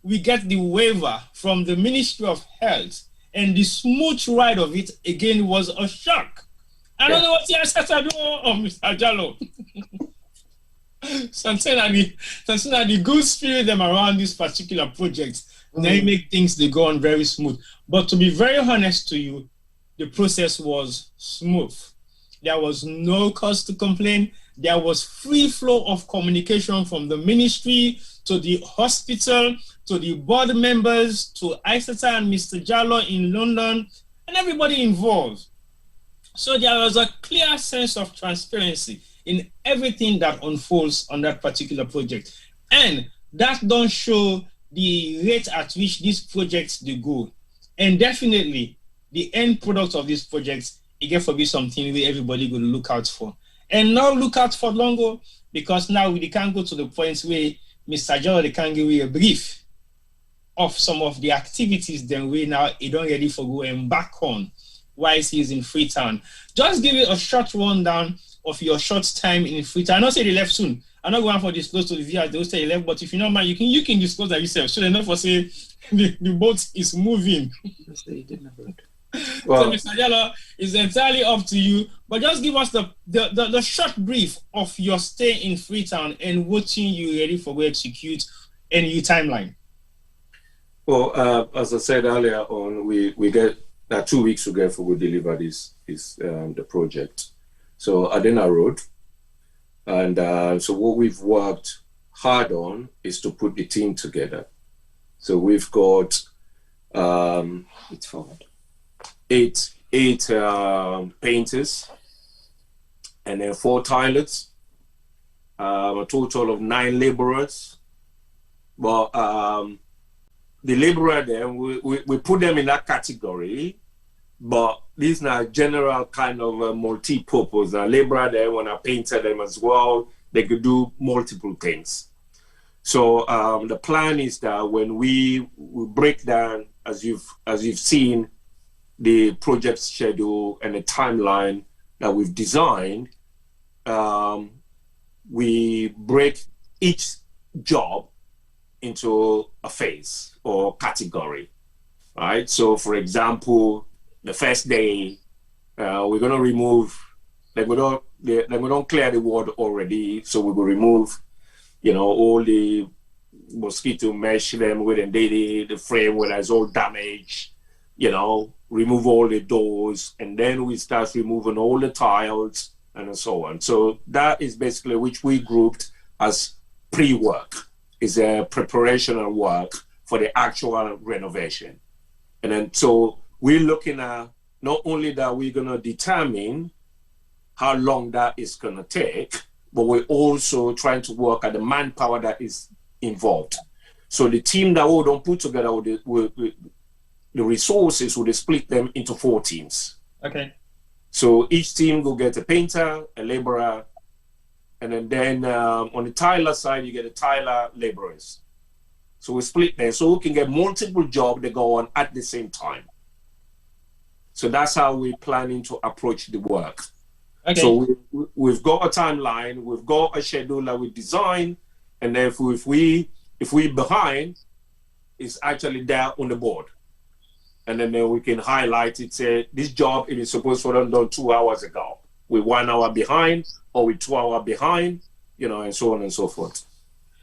[SPEAKER 3] we get the waiver from the Ministry of Health and the smooth ride of it again was a shock. I don't know what the Isatta do Mr. Jalloh. Something like the good spirit them around this particular project, they make things they go on very smooth. But to be very honest to you, the process was smooth. There was no cause to complain. There was free flow of communication from the ministry to the hospital, to the board members, to Isatta and Mr. Jalloh in London, and everybody involved. So there was a clear sense of transparency in everything that unfolds on that particular project. And that don't show the rate at which these projects they go. And definitely the end product of these projects, it get to be something where everybody going to look out for. And now look out for longer, because now we can't go to the point where Mr. Jalloh, they can give you a brief of some of the activities then we now he don't ready for go and back on while he's in Freetown. Just give it a short rundown of your short time in Freetown. I know say they left soon. I'm not going for disclose to the viewers, they'll say they left, but if you don't mind, you can disclose that yourself. So they're not for say the boat is moving. Well, so Mr. Jalloh, it's entirely up to you, but just give us the short brief of your stay in Freetown and what you ready for go execute and your timeline.
[SPEAKER 4] Well, as I said earlier on, we get 2 weeks to get for we deliver the project. So Adena Road, And so what we've worked hard on is to put the team together. So we've got eight painters, and then 4 tilers, a total of 9 laborers. But the laborer then, we put them in that category, but this is not general kind of multi-purpose. A laborer then, when I painted them as well, they could do multiple things. So the plan is that when we break down, as you've seen, the project schedule and the timeline that we've designed, we break each job into a phase or category, right? So for example, the first day, we're gonna remove, we don't clear the ward already, so we will remove, all the mosquito mesh them with the frame where it's all damaged, remove all the doors, and then we start removing all the tiles and so on. So that is basically which we grouped as pre-work. Is a preparational work for the actual renovation. And then so we're looking at not only that we're gonna determine how long that is gonna take, but we're also trying to work at the manpower that is involved. So the team that we don't put together with the resources, we'll split them into 4 teams.
[SPEAKER 3] Okay.
[SPEAKER 4] So each team will get a painter, a laborer, and then on the tiler side, you get the tiler laborers. So we split there, so we can get multiple jobs that go on at the same time. So that's how we're planning to approach the work. Okay. So we've got a timeline, we've got a schedule that we design, and then if we're behind, it's actually there on the board. And then we can highlight it, say, this job, it is supposed to be done 2 hours ago. We're 1 hour behind, or we're 2 hours behind, and so on and so forth.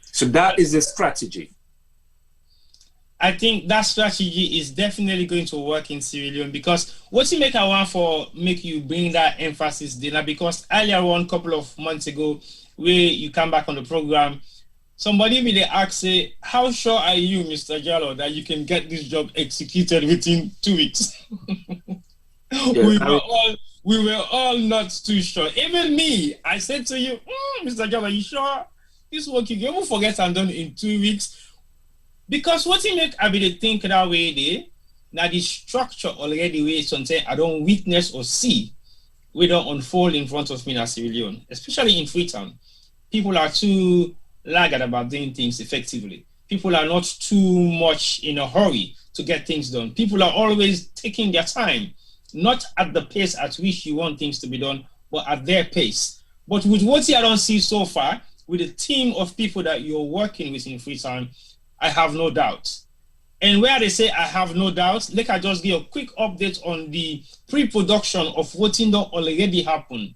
[SPEAKER 4] So that is the strategy.
[SPEAKER 3] I think that strategy is definitely going to work in Sierra Leone, because what you make you bring that emphasis there, because earlier on, a couple of months ago, where you come back on the program, somebody really asked, say, how sure are you, Mr. Jalloh, that you can get this job executed within 2 weeks? Yeah, we were all not too sure. Even me, I said to you, Mr. Jalloh, are you sure this work you will forget and done in 2 weeks? Because what you make I be think that way there, now the structure already way something I don't witness or see, we don't unfold in front of me in Sierra Leone, especially in Freetown. People are too laggard about doing things effectively. People are not too much in a hurry to get things done. People are always taking their time, not at the pace at which you want things to be done, but at their pace. But with what I don't see so far, with the team of people that you're working with in Freetown, I have no doubt. And where they say I have no doubt, let I just give a quick update on the pre-production of what already happened.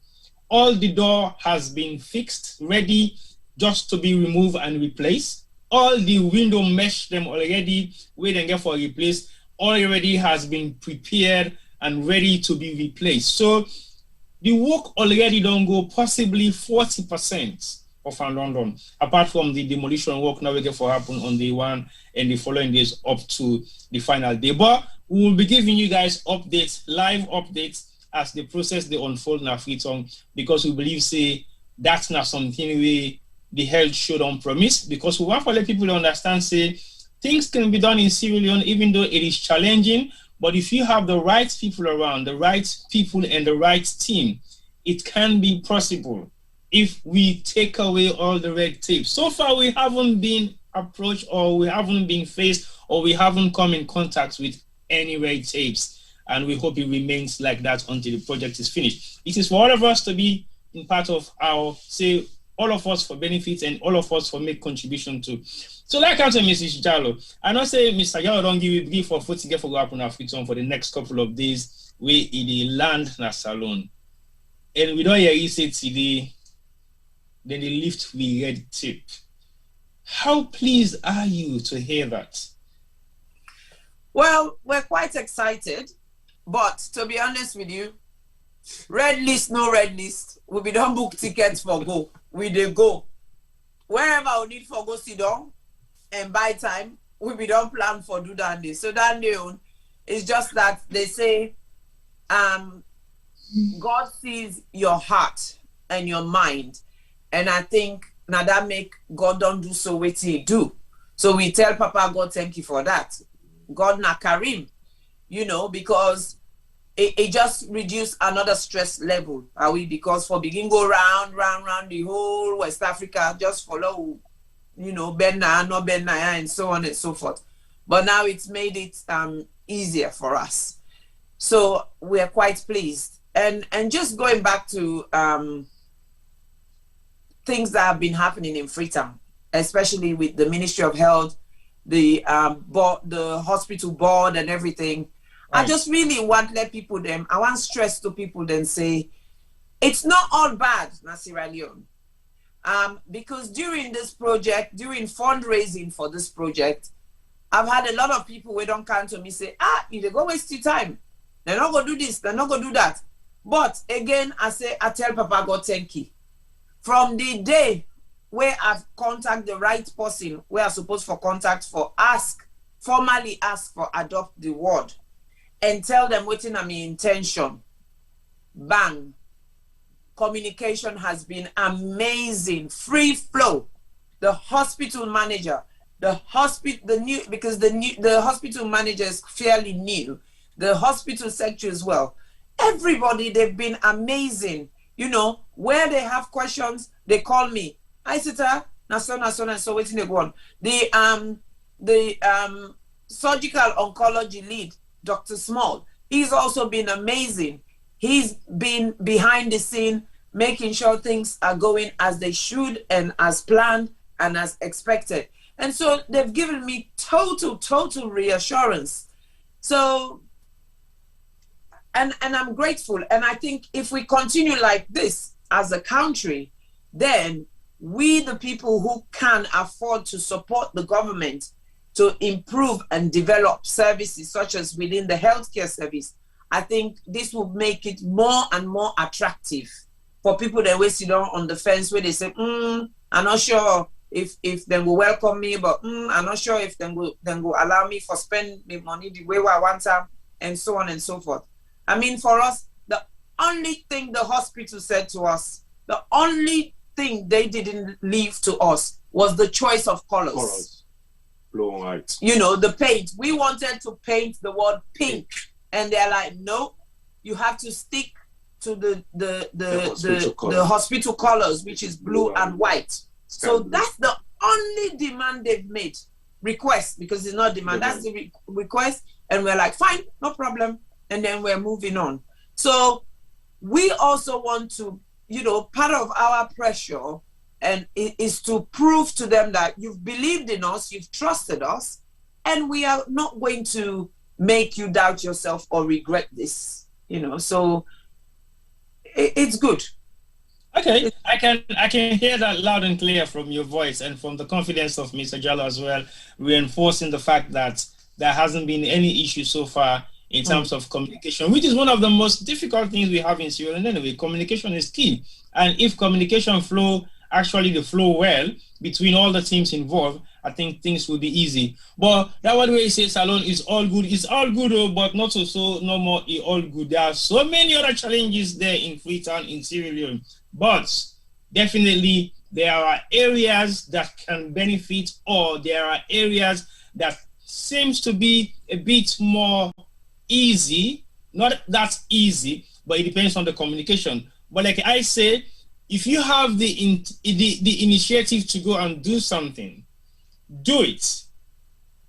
[SPEAKER 3] All the door has been fixed, ready just to be removed and replaced. All the window mesh them already, wait and get for replaced, already has been prepared and ready to be replaced. So the work already don't go possibly 40% of London, apart from the demolition work now we get for happen on day 1 and the following days up to the final day. But we will be giving you guys updates, live updates, as the process they unfold in Freetown, because we believe say that's not something we the health should on promise, because we want to let people understand say things can be done in Sierra Leone even though it is challenging. But if you have the right people around, the right people and the right team, it can be possible if we take away all the red tape. So far, we haven't been approached, or we haven't been faced, or we haven't come in contact with any red tapes. And we hope it remains like that until the project is finished. It is for all of us to be in part of our, say, all of us for benefit and all of us for make contribution to. So like I said, Mrs. Jalloh, I not say Mr. Jalloh don't give you brief for footing get for go up on Freetown for the next couple of days, we in the land na salon. And we don't hear you say today, then they lift with red tape. How pleased are you to hear that?
[SPEAKER 5] Well, we're quite excited, but to be honest with you, Red list, no red list. We don't book tickets for go. We dey go. Wherever we need for go sit down and buy time, we don't plan for do that day. So that day it's just that they say God sees your heart and your mind. And I think now that make God don't do so what he do. So we tell Papa God thank you for that. God na Karim, you know, because it just reduced another stress level, are we? Because for begin go round the whole West Africa, just follow, you know, Benna, no Benna, and so on and so forth. But now it's made it easier for us. So we're quite pleased. And just going back to things that have been happening in Freetown, especially with the Ministry of Health, the hospital board and everything. I just really want to let people them, I want stress to people then say, it's not all bad, Sierra Leone. Because during this project, during fundraising for this project, I've had a lot of people who don't come to me say, if they go waste your time, they're not going to do this, they're not going to do that. But again, I tell Papa God thank you. From the day where I've contacted the right person, where I'm supposed for contact for formally ask for adopt the ward, and tell them what's in my intention. Bang. Communication has been amazing. Free flow. The hospital manager, the hospital manager is fairly new. The hospital sector as well. Everybody, they've been amazing. You know, where they have questions, they call me. Isatta, and so waiting they go on. The surgical oncology lead, Dr. Small, he's also been amazing. He's been behind the scene, making sure things are going as they should and as planned and as expected. And so they've given me total reassurance. So, and I'm grateful. And I think if we continue like this as a country, then we, the people who can afford to support the government to improve and develop services such as within the healthcare service, I think this will make it more and more attractive for people that will sit down on the fence where they say, I'm not sure if they will welcome me, but I'm not sure if they will allow me for spend my money the way I want them, and so on and so forth. I mean, for us, the only thing the hospital said to us, the only thing they didn't leave to us was the choice of colors.
[SPEAKER 4] Blue and white. You
[SPEAKER 5] know, the paint. We wanted to paint the word pink, and they're like, no, you have to stick to the hospital colors, which is blue and white. So that's the only demand they've made. Request, because it's not demand. That's the request, and we're like, fine, no problem, and then we're moving on. So we also want to, you know, part of our pressure and it is to prove to them that you've believed in us, you've trusted us, and we are not going to make you doubt yourself or regret this, you know. So it's good.
[SPEAKER 3] Okay, I can hear that loud and clear from your voice and from the confidence of Mr. Jalloh as well, reinforcing the fact that there hasn't been any issue so far in terms of communication, which is one of the most difficult things we have in Sierra Leone. Anyway, communication is key. And if communication flow well between all the teams involved, I think things will be easy. But that what we say, Salon is all good. It's all good, but not so no more all good. There are so many other challenges there in Freetown, in Sierra Leone. But definitely there are areas that can benefit, or there are areas that seems to be a bit more easy. Not that easy, but it depends on the communication. But like I say, if you have the initiative to go and do something, do it.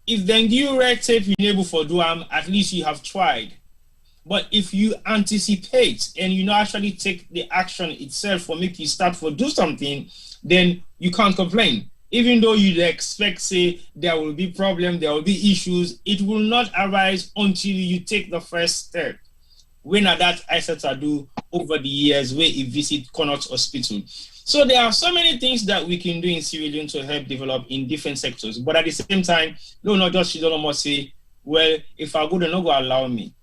[SPEAKER 3] If then you red tape you're able for do at least you have tried. But if you anticipate and you not actually take the action itself for make you start for do something, then you can't complain. Even though you'd expect, say, there will be problems, there will be issues, it will not arise until you take the first step. When that Isatta do over the years where he visit Connaught Hospital. So there are so many things that we can do in Sierra Leone to help develop in different sectors. But at the same time, no, not just she don't almost say, well, if I go, they're not going to allow me.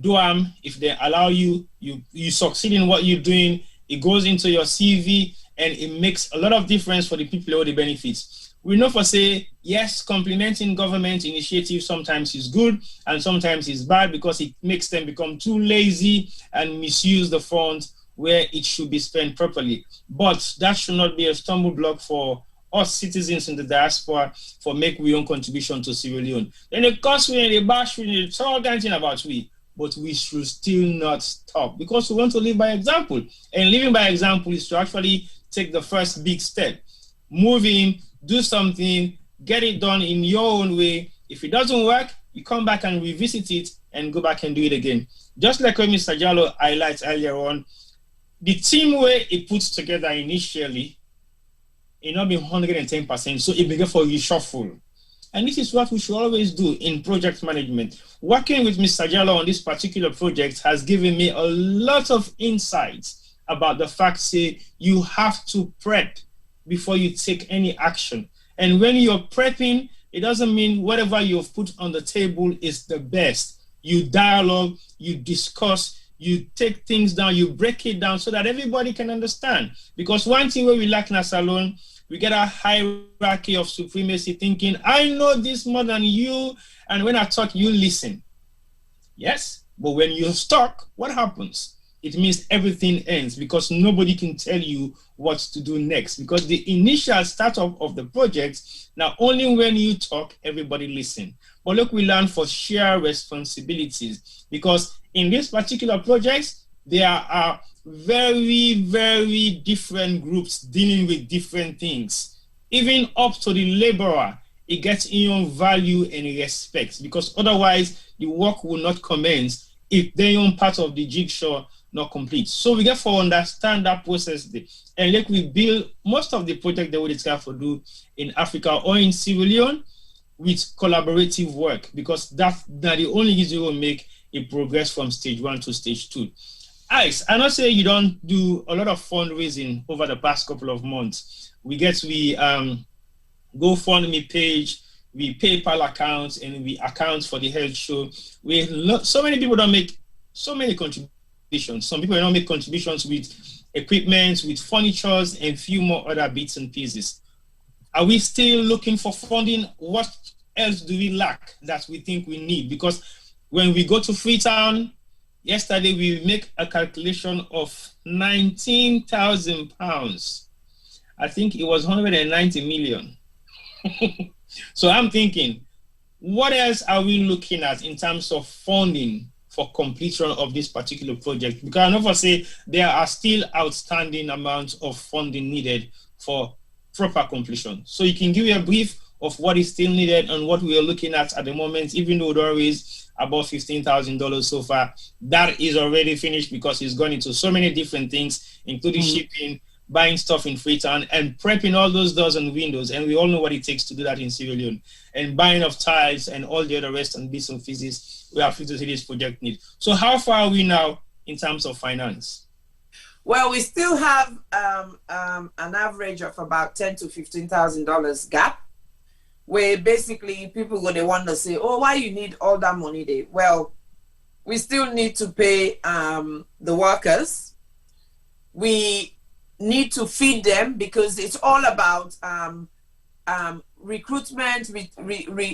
[SPEAKER 3] do if they allow you, you succeed in what you're doing, it goes into your CV, and it makes a lot of difference for the people who the benefits. We know for say, yes, complementing government initiatives sometimes is good and sometimes is bad because it makes them become too lazy and misuse the funds where it should be spent properly. But that should not be a stumble block for us citizens in the diaspora for make we own contribution to Sierra Leone. Then the cost we and the bash we it's all that thing about we, but we should still not stop because we want to live by example. And living by example is to actually take the first big step. Move in, do something, get it done in your own way. If it doesn't work, you come back and revisit it and go back and do it again. Just like what Mr. Jalloh highlighted earlier on, the team where it puts together initially, it not be 110%, so it began for reshuffle. And this is what we should always do in project management. Working with Mr. Jalloh on this particular project has given me a lot of insights about the fact, say, you have to prep before you take any action. And when you're prepping, it doesn't mean whatever you've put on the table is the best. You dialogue, you discuss, you take things down, you break it down so that everybody can understand. Because one thing where we lack in Salone, we get a hierarchy of supremacy thinking, I know this more than you, and when I talk, you listen. Yes, but when you're stuck, what happens? It means everything ends because nobody can tell you what to do next. Because the initial startup of the project, now only when you talk, everybody listen. But look, we learn for shared responsibilities because in this particular project, there are very, very different groups dealing with different things. Even up to the laborer, it gets in your value and respect because otherwise the work will not commence if their own part of the jigsaw not complete. So we get to understand that process and like we build most of the project that we discuss for do in Africa or in Sierra Leone with collaborative work because that's the only reason we will make a progress from stage 1 to stage 2. Ice, I not say you don't do a lot of fundraising over the past couple of months. We GoFundMe page, we PayPal accounts, and we account for the health show. So many people don't make so many contributions. Some people don't make contributions with equipment, with furnitures, and few more other bits and pieces. Are we still looking for funding? What else do we lack that we think we need? Because when we go to Freetown, yesterday we make a calculation of 19,000 pounds. I think it was 190 million. So I'm thinking, what else are we looking at in terms of funding for completion of this particular project? Because I know for say there are still outstanding amounts of funding needed for proper completion. So you can give me a brief of what is still needed and what we are looking at the moment, even though there is about $15,000 so far. That is already finished because it's gone into so many different things, including shipping, buying stuff in Freetown, and prepping all those doors and windows. And we all know what it takes to do that in Sierra Leone. And buying of tiles and all the other rest and bits and pieces we have to see this project need. So how far are we now in terms of finance?
[SPEAKER 5] Well, we still have an average of about $10,000 to $15,000 gap, where basically people going to want to say, oh, why you need all that money there? Well, we still need to pay the workers. We need to feed them because it's all about recruitment,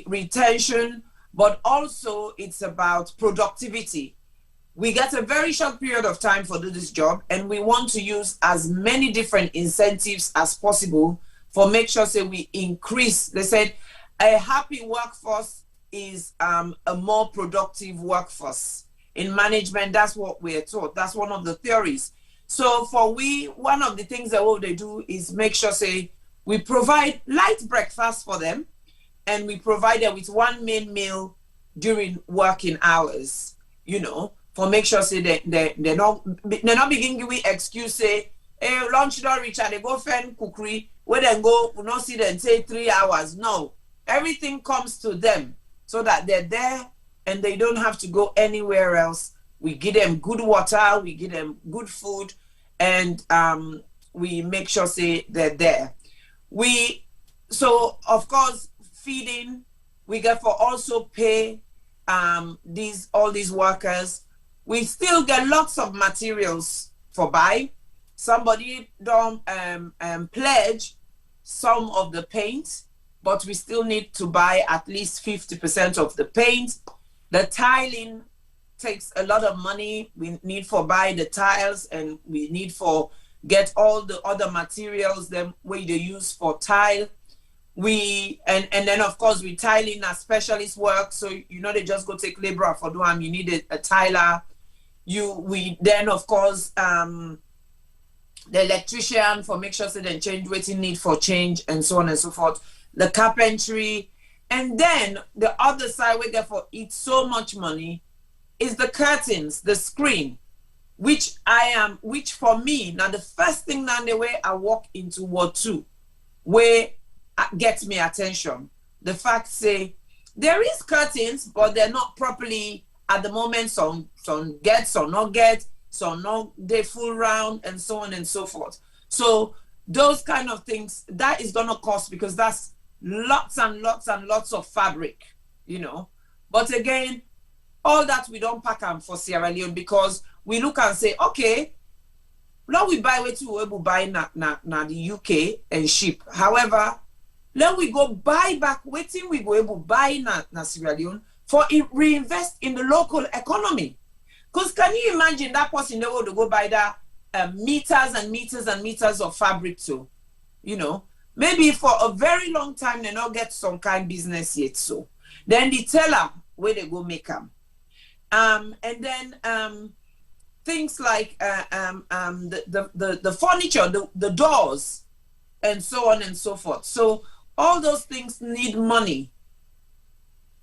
[SPEAKER 5] retention, but also it's about productivity. We get a very short period of time for do this job, and we want to use as many different incentives as possible for make sure that we increase. They said a happy workforce is a more productive workforce. In management, that's what we're taught. That's one of the theories. So for one of the things that what they do is make sure, say, we provide light breakfast for them, and we provide them with one main meal during working hours, you know, for make sure, say, they're not beginning to excuse, say, hey, lunch don't reach, and they go find cookery, where they go, we not see them, say, 3 hours. No, everything comes to them so that they're there and they don't have to go anywhere else. We give them good water, we give them good food, and we make sure, say, they're there. So of course, feeding, we get for also pay all these workers. We still get lots of materials for buy. Somebody don't pledge some of the paint, but we still need to buy at least 50% of the paint. The tiling takes a lot of money. We need for buy the tiles, and we need for get all the other materials them way they use for tile. And then of course we tiling a specialist work, so you know they just go take laborer for do them. You need a tiler. We then of course the electrician for make sure so they change waiting need for change and so on and so forth. The carpentry, and then the other side we get for it so much money is the curtains, the screen, which for me now the first thing now the way I walk into WARD2 where gets me attention. The fact say there is curtains, but they're not properly at the moment. Some get, some not get, some not they full round, and so on and so forth. So those kind of things that is gonna cost, because that's lots and lots and lots of fabric, you know. But again, all that we don't pack them for Sierra Leone, because we look and say, okay, now we buy way to able buy na the UK and ship. However, then we go buy back waiting we go able buy na Sierra Leone for reinvest in the local economy. Because can you imagine that person able to go buy that meters and meters and meters of fabric too, you know? Maybe for a very long time they not get some kind of business yet. So then the teller where they go make them. And then things like the furniture, the doors, and so on and so forth. So all those things need money.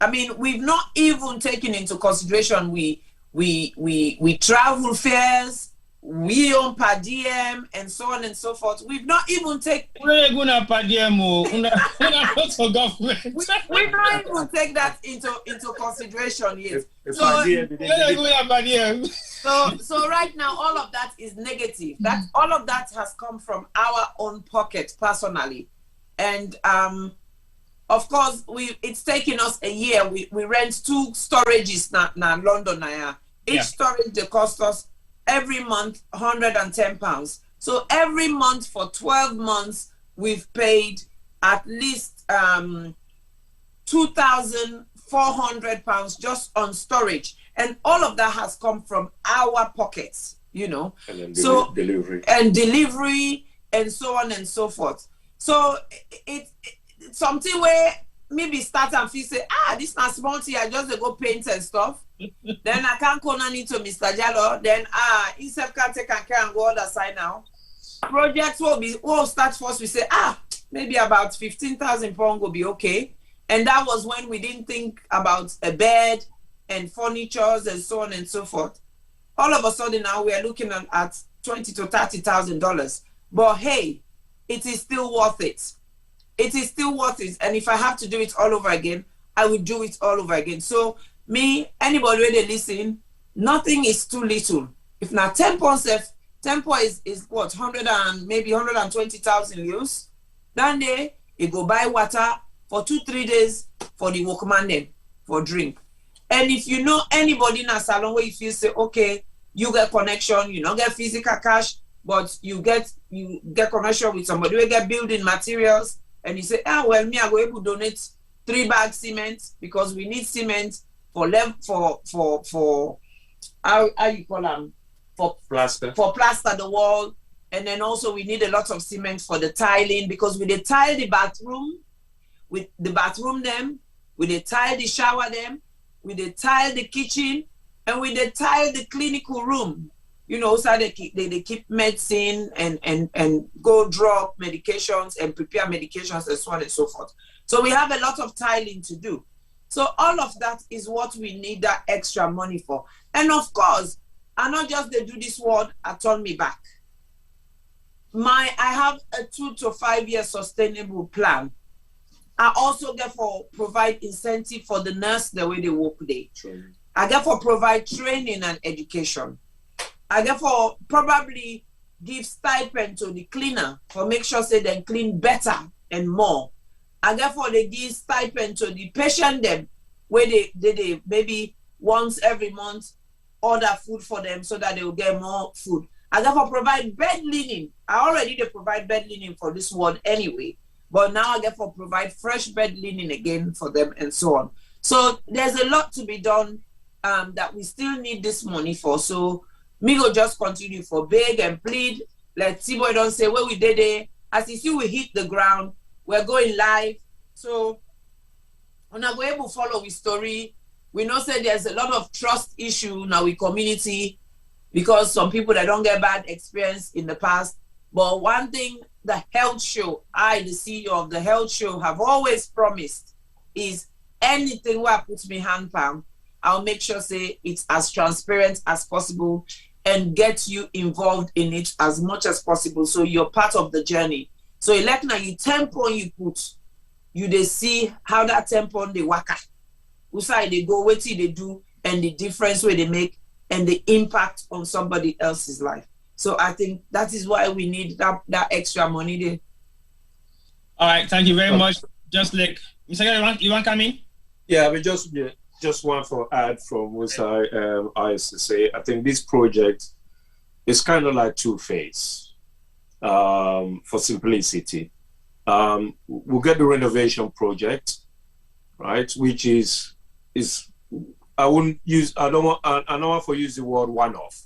[SPEAKER 5] I mean, we've not even taken into consideration we travel fares, we own per diem, and so on and so forth. We've not even taken.
[SPEAKER 3] We're gonna per diem, we're not for government.
[SPEAKER 5] We not even take that into consideration yet. So right now, all of that is negative. That all of that has come from our own pocket personally, and of course it's taken us a year. We rent 2 storages na London now. Each storage they cost us every month £110. So every month for 12 months we've paid at least £2,400 just on storage, and all of that has come from our pockets, you know.
[SPEAKER 4] And then
[SPEAKER 5] delivery and so on and so forth. So it's something where maybe start and feel say, this not small thing, I just go paint and stuff. Then I can't call on to Mr. Jalloh. Then himself can take and care and go other side now. Projects will start first. We say maybe about £15,000 will be okay. And that was when we didn't think about a bed and furnitures and so on and so forth. All of a sudden now we are looking at $20,000 to $30,000. But hey, it is still worth it. It is still worth it. And if I have to do it all over again, I will do it all over again. So me, anybody where they listen, nothing is too little. If not 10 pounds, is what, 100 and maybe 120,000 euros. Then you go buy water for 2-3 days for the workman then for drink. And if you know anybody in a salon where you feel say, okay, you get connection, you don't get physical cash, but you get connection with somebody who get building materials, and you say, well, me I go able to donate 3 bags cement because we need cement for how you call them, for plaster the wall, and then also we need a lot of cement for the tiling, because we they tile the bathroom, with the bathroom them, we they tile the shower them, we they tile the kitchen, and we they tile the clinical room. You know, so they keep medicine and go drop medications and prepare medications and so on and so forth. So we have a lot of tiling to do. So all of that is what we need that extra money for. And of course, I not just they do this word, I turn me back. I have a 2 to 5 year sustainable plan. I also therefore provide incentive for the nurse the way they work there. I therefore provide training and education. I therefore probably give stipend to the cleaner for make sure say they clean better and more. And therefore they give stipend to the patient them where they maybe once every month order food for them so that they will get more food. I therefore provide bed linen. I already provide bed linen for this ward anyway, but now I therefore provide fresh bed linen again for them and so on. So there's a lot to be done that we still need this money for. So me go just continue for beg and plead. Let T-Boy don't say where we did it. As you see, we hit the ground. We're going live. So when I go able to follow the story, we know that there's a lot of trust issue now with community because some people that don't get bad experience in the past. But one thing the health show, the CEO of the health show, have always promised is anything where I put me hand palm, I'll make sure say it's as transparent as possible and get you involved in it as much as possible so you're part of the journey. So like now you tampon you put, you they see how that tampon they waka, whose side they go, what they do, and the difference where they make and the impact on somebody else's life. So I think that is why we need that extra money there.
[SPEAKER 3] All right, thank you very much. Just like Mr. you want to come in?
[SPEAKER 4] Yeah, we just want to add from what I used to say. I think this project is kind of like two-phase for simplicity. We'll get the renovation project, right? Which is I don't want to use the word one-off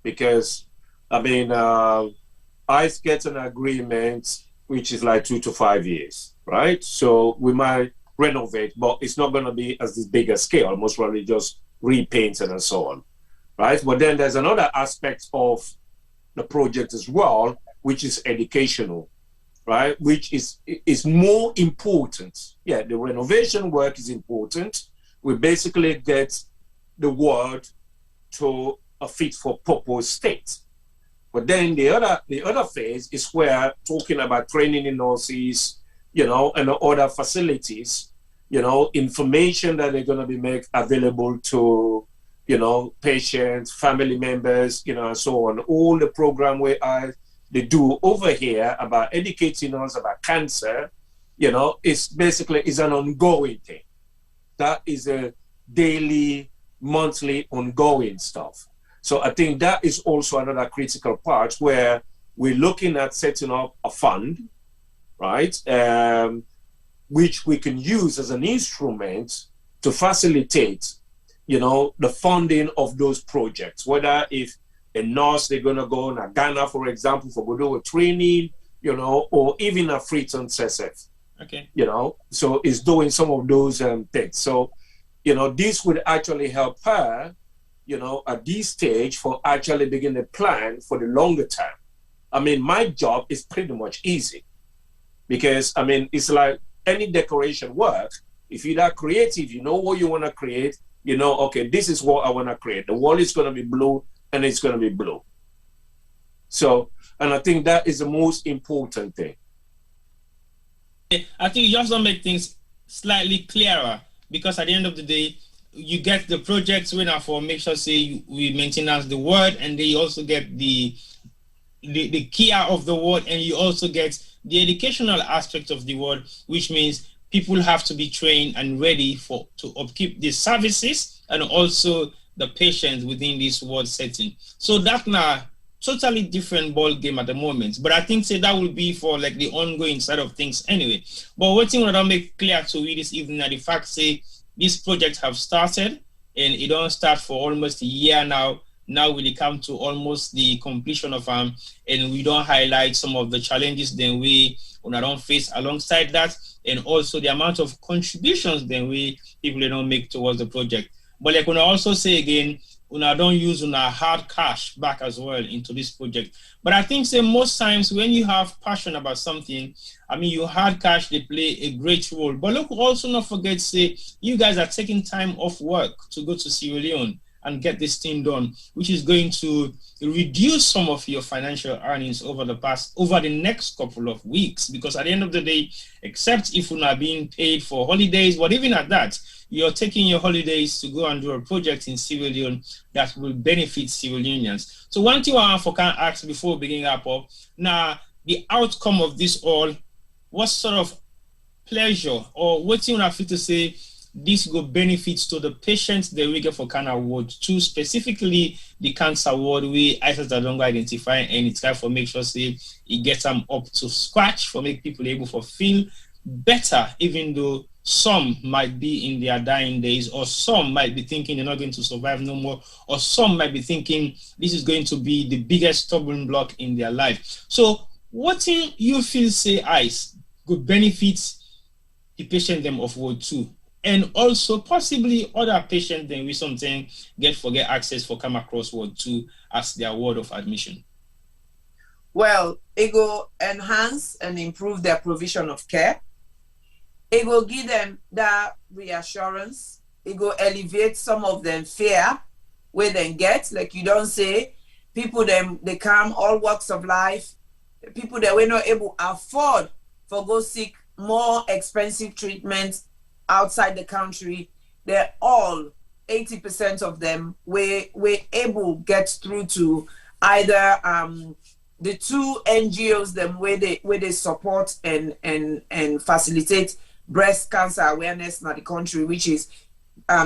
[SPEAKER 4] because I mean I get an agreement which is like 2 to 5 years, right? So we might renovate, but it's not going to be as this bigger scale, most probably just repainted and so on, right? But then there's another aspect of the project as well, which is educational, right? Which is more important. Yeah, the renovation work is important. We basically get the ward to a fit for purpose state. But then the other phase is where talking about training in nurses, you know, and other facilities, you know, information that they're going to be made available to, you know, patients, family members, you know, and so on. All the program where they do over here about educating us about cancer, you know, is an ongoing thing. That is a daily, monthly, ongoing stuff. So I think that is also another critical part where we're looking at setting up a fund, right, which we can use as an instrument to facilitate, you know, the funding of those projects. Whether if a nurse, they're going to go in Ghana, for example, for go do a training, you know, or even a Freeton CSF.
[SPEAKER 3] Okay.
[SPEAKER 4] You know, so it's doing some of those things. So, you know, this would actually help her, you know, at this stage for actually beginning to plan for the longer term. I mean, my job is pretty much easy because, I mean, it's like any decoration work. If you're that creative, you know what you want to create, you know, okay, this is what I want to create. The wall is going to be blue and it's going to be blue. So, and I think that is the most important thing.
[SPEAKER 3] I think you just don't make things slightly clearer because at the end of the day, you get the projects winner for make sure say we maintenance the word, and then you also get the care of the word, and you also get the educational aspect of the word, which means people have to be trained and ready to upkeep the services and also the patients within this ward setting. So that's now totally different ball game at the moment. But I think say that will be for like the ongoing side of things anyway. But what thing I make clear to you this evening are the fact say these projects have started and it don't start for almost a year now. Now will it come to almost the completion of and we don't highlight some of the challenges then we don't face alongside that, and also the amount of contributions then we people don't make towards the project. But like when I also say again, don't use hard cash back as well into this project. But I think say most times when you have passion about something, I mean your hard cash they play a great role. But look, also not forget say you guys are taking time off work to go to Sierra Leone and get this thing done, which is going to reduce some of your financial earnings over the next couple of weeks. Because at the end of the day, except if you're not being paid for holidays, but even at that, you're taking your holidays to go and do a project in Sierra Leone that will benefit Sierra Leoneans. So one thing I want to ask before beginning up, now the outcome of this all, what sort of pleasure or what you want to say this go benefits to the patients they will get for Connaught Ward 2, specifically the cancer ward we Isatta don't identify, and it's try for make sure say it gets them up to scratch for make people able to feel better, even though some might be in their dying days, or some might be thinking they're not going to survive no more, or some might be thinking this is going to be the biggest stubborn block in their life. So what thing you feel say Ice could benefit the patient them of Ward 2, and also possibly other patients then we something forget access for come across Ward 2 as their ward of admission?
[SPEAKER 5] Well, it will enhance and improve their provision of care. It will give them that reassurance. It will alleviate some of them fear where they get, like you don't say, people them they come all walks of life, people that were not able to afford for go seek more expensive treatments outside the country. They're all 80% of them were able to get through to either the two NGOs them where they support and facilitate breast cancer awareness in the country, which is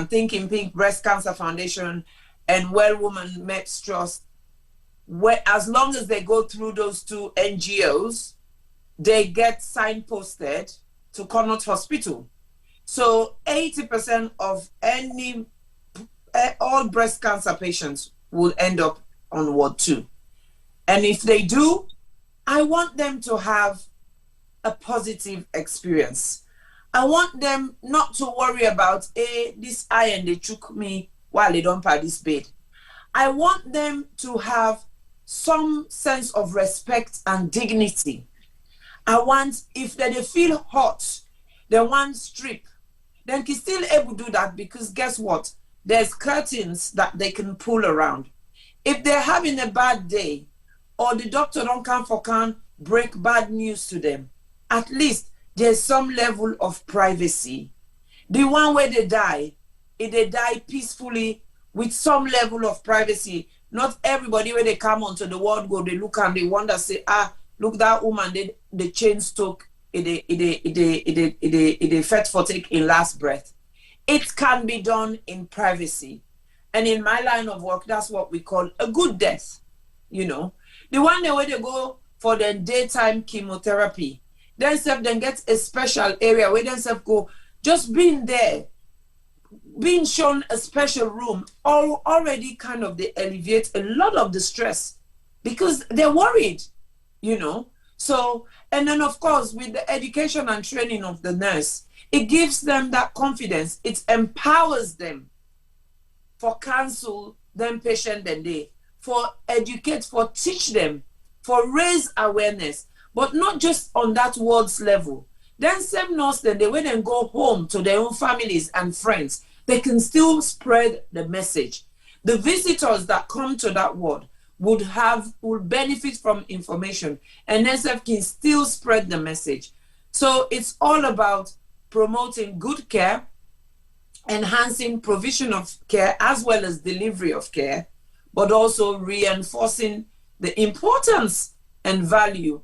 [SPEAKER 5] Thinking Pink Breast Cancer Foundation and Well Woman Meds Trust. Where as long as they go through those two NGOs, they get signposted to Connaught Hospital. So 80% of all breast cancer patients will end up on Ward 2. And if they do, I want them to have a positive experience. I want them not to worry about, this iron they took me while they don't pay this bed. I want them to have some sense of respect and dignity. I want, if they feel hot, they want strip, then can still able to do that, because guess what? There's curtains that they can pull around. If they're having a bad day, or the doctor don't come for can break bad news to them, at least there's some level of privacy. The one where they die, if they die peacefully with some level of privacy, not everybody when they come onto the ward go, they look and they wonder, say, look that woman, the chain stuck, it fed for take in last breath. It can be done in privacy. And in my line of work, that's what we call a good death. You know, the one where they go for the daytime chemotherapy, then get a special area where they go, just being there, being shown a special room, already kind of they alleviate a lot of the stress because they're worried, you know. So, and then of course, with the education and training of the nurse, it gives them that confidence. It empowers them for counsel them patient and they, for educate, for teach them, for raise awareness, but not just on that wards level. Then same nurse, then they went and go home to their own families and friends. They can still spread the message. The visitors that come to that ward will benefit from information, and NSF can still spread the message. So it's all about promoting good care, enhancing provision of care as well as delivery of care, but also reinforcing the importance and value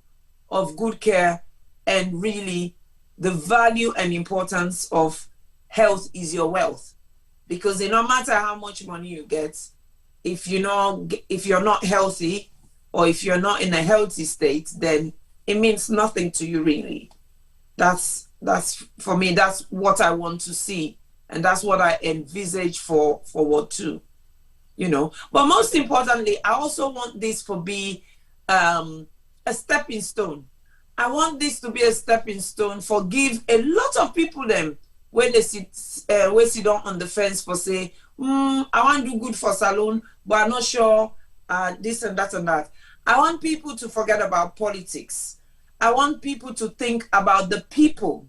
[SPEAKER 5] of good care, and really the value and importance of health is your wealth. Because it no matter how much money you get, if you're not healthy, or if you're not in a healthy state, then it means nothing to you really. That's for me, that's what I want to see, and that's what I envisage for Ward 2, you know. But most importantly, I also want this to be a stepping stone. I want this to be a stepping stone for give a lot of people them where they sit down on the fence for say, I want to do good for salon, but I'm not sure this and that and that. I want people to forget about politics. I want people to think about the people,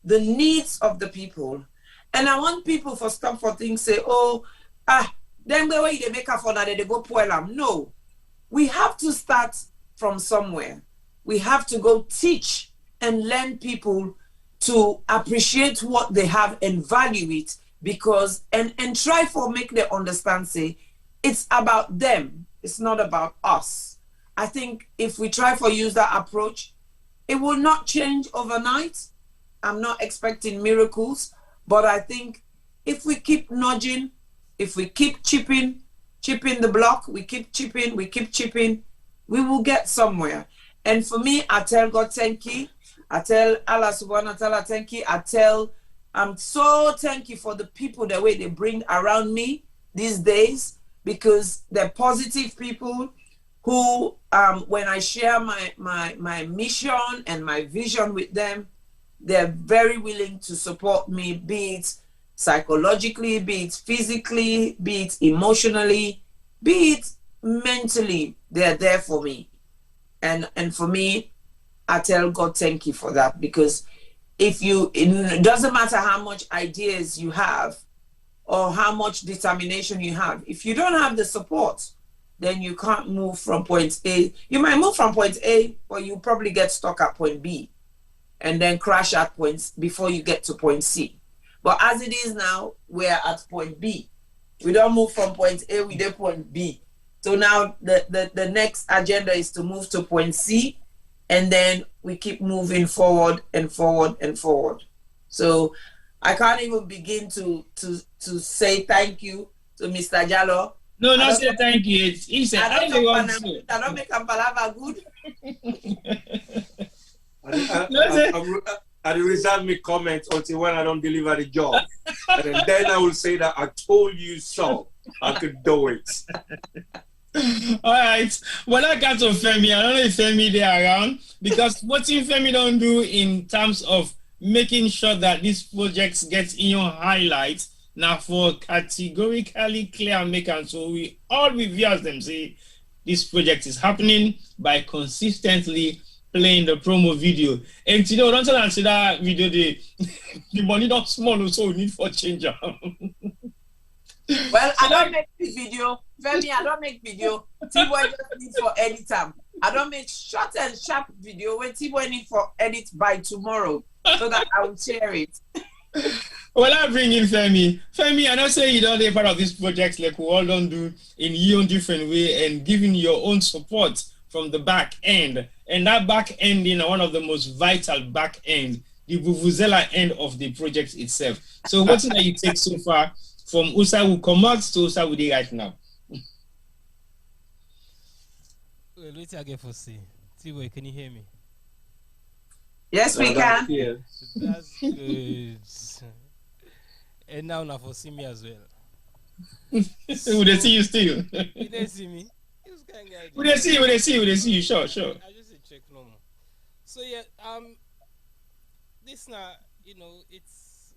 [SPEAKER 5] the needs of the people. And I want people for stop for things say, then the way they make up for that, they go poor them. No, we have to start from somewhere. We have to go teach and learn people to appreciate what they have and value it, because and try for make them understand, say, it's about them, it's not about us. I think if we try for use that approach, it will not change overnight. I'm not expecting miracles, But I think if we keep nudging, if we keep chipping the block, we keep chipping, we will get somewhere. And for me, I tell God thank you. I tell Allah subhanahu wa ta'ala thank you. I'm so thankful for the people the way they bring around me these days, because they're positive people who, when I share my mission and my vision with them, they're very willing to support me, be it psychologically, be it physically, be it emotionally, be it mentally. They're there for me. And for me, I tell God thank you for that, because it doesn't matter how much ideas you have or how much determination you have, if you don't have the support, then you can't move from point A. You might move from point A, but you probably get stuck at point B and then crash at points before you get to point C. But as it is now, we're at point B. We don't move from point A, we do point B. So now the next agenda is to move to point C, and then we keep moving forward and forward and forward. So I can't even begin to say thank you to Mr. Jalloh.
[SPEAKER 3] No, not say thank you. He said,
[SPEAKER 5] I don't make a palava good.
[SPEAKER 4] I reserve me comments until when I don't deliver the job. And then I will say that I told you so. I could do it.
[SPEAKER 3] All right. Well, I got to Femi. I don't know if Femi they are around, because what if Femi don't do in terms of making sure that these projects get in your highlights now for categorically clear and make, and so we all reviewers them say this project is happening by consistently playing the promo video. And today, don't tell us that video the money not small, so we need for change.
[SPEAKER 5] Well, I don't make the video. Femi, I don't make video. T-Boy just needs for edit time. I don't make short and sharp video when T-Boy need for edit by tomorrow, so that I will share it.
[SPEAKER 3] Well, I bring in Femi. Femi, I don't say you don't be part of this project like we all don't do in your own different way, and giving your own support from the back end. And that back end in one of the most vital back end, the Vuvuzela end of the project itself. So what's that you take so far from WARD2 Connaught to WARD2 right now?
[SPEAKER 6] Well, wait again for see. T-Boy, can you hear me?
[SPEAKER 5] Yes, we can.
[SPEAKER 4] Yeah.
[SPEAKER 6] That's good. And now for see me as well.
[SPEAKER 3] Would they see you still?
[SPEAKER 6] You didn't see me?
[SPEAKER 3] Would they see you? Sure.
[SPEAKER 6] I just check no more. So yeah, this now, you know, it's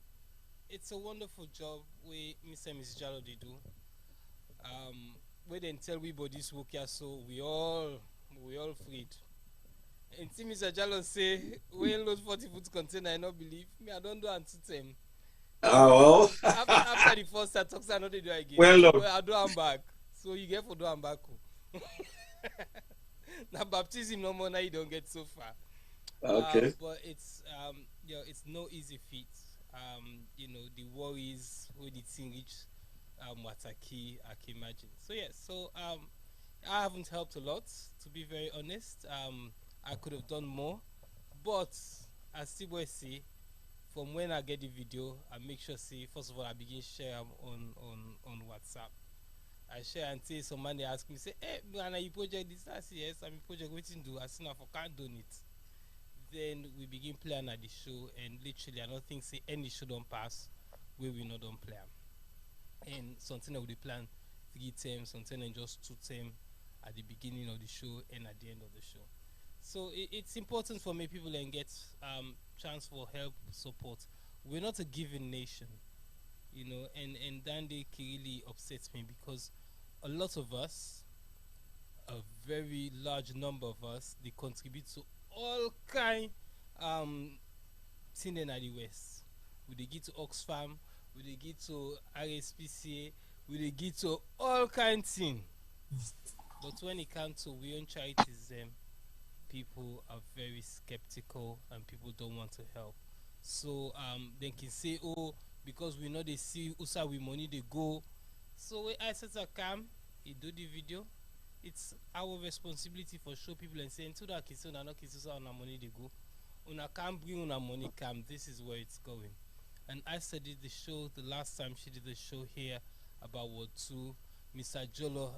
[SPEAKER 6] a wonderful job we Mr. and Mrs. Jalloh they do. We then tell we bodies work here, so we all freed. And see Mr. Jalloh say, we load 40 foot container, I not believe me. I don't do until them.
[SPEAKER 4] Oh,
[SPEAKER 6] After the first start, I know they do again.
[SPEAKER 4] Well,
[SPEAKER 6] I do am back. So you get for do am back. Now baptism no more, now you don't get so far.
[SPEAKER 4] okay.
[SPEAKER 6] But it's you know, it's no easy feat. You know, the worries when the thing reach what I can imagine. So yeah, so I haven't helped a lot, to be very honest. I could have done more, but as T-Boy say, from when I get the video, I make sure first of all I begin share on WhatsApp. I share and say some man they ask me, say, hey man, you project this? I say yes, I'm in project waiting to do. I say I can't do it. Then we begin playing at the show, and literally I don't think say any show don't pass where we not don't play. And something I would plan 3 terms, something and just 2 terms at the beginning of the show and at the end of the show. So it's important for me people and get chance for help, support. We're not a giving nation, you know, and that really upsets me, because a lot of us, a very large number of us, they contribute to all kind thing in the West. We they get to Oxfam, we they get to RSPCA, we they get to all kind thing. But when it comes to we own charities, people are very skeptical and people don't want to help. So they can say, oh, because we know they see USA with money they go. So when Isatta come, he do the video. It's our responsibility for show people and say until that kiss not kiss on our money they go. Una can't bring on our money come, this is where it's going. And Isatta did the show the last time she did the show here about WARD2. Mr. Jalloh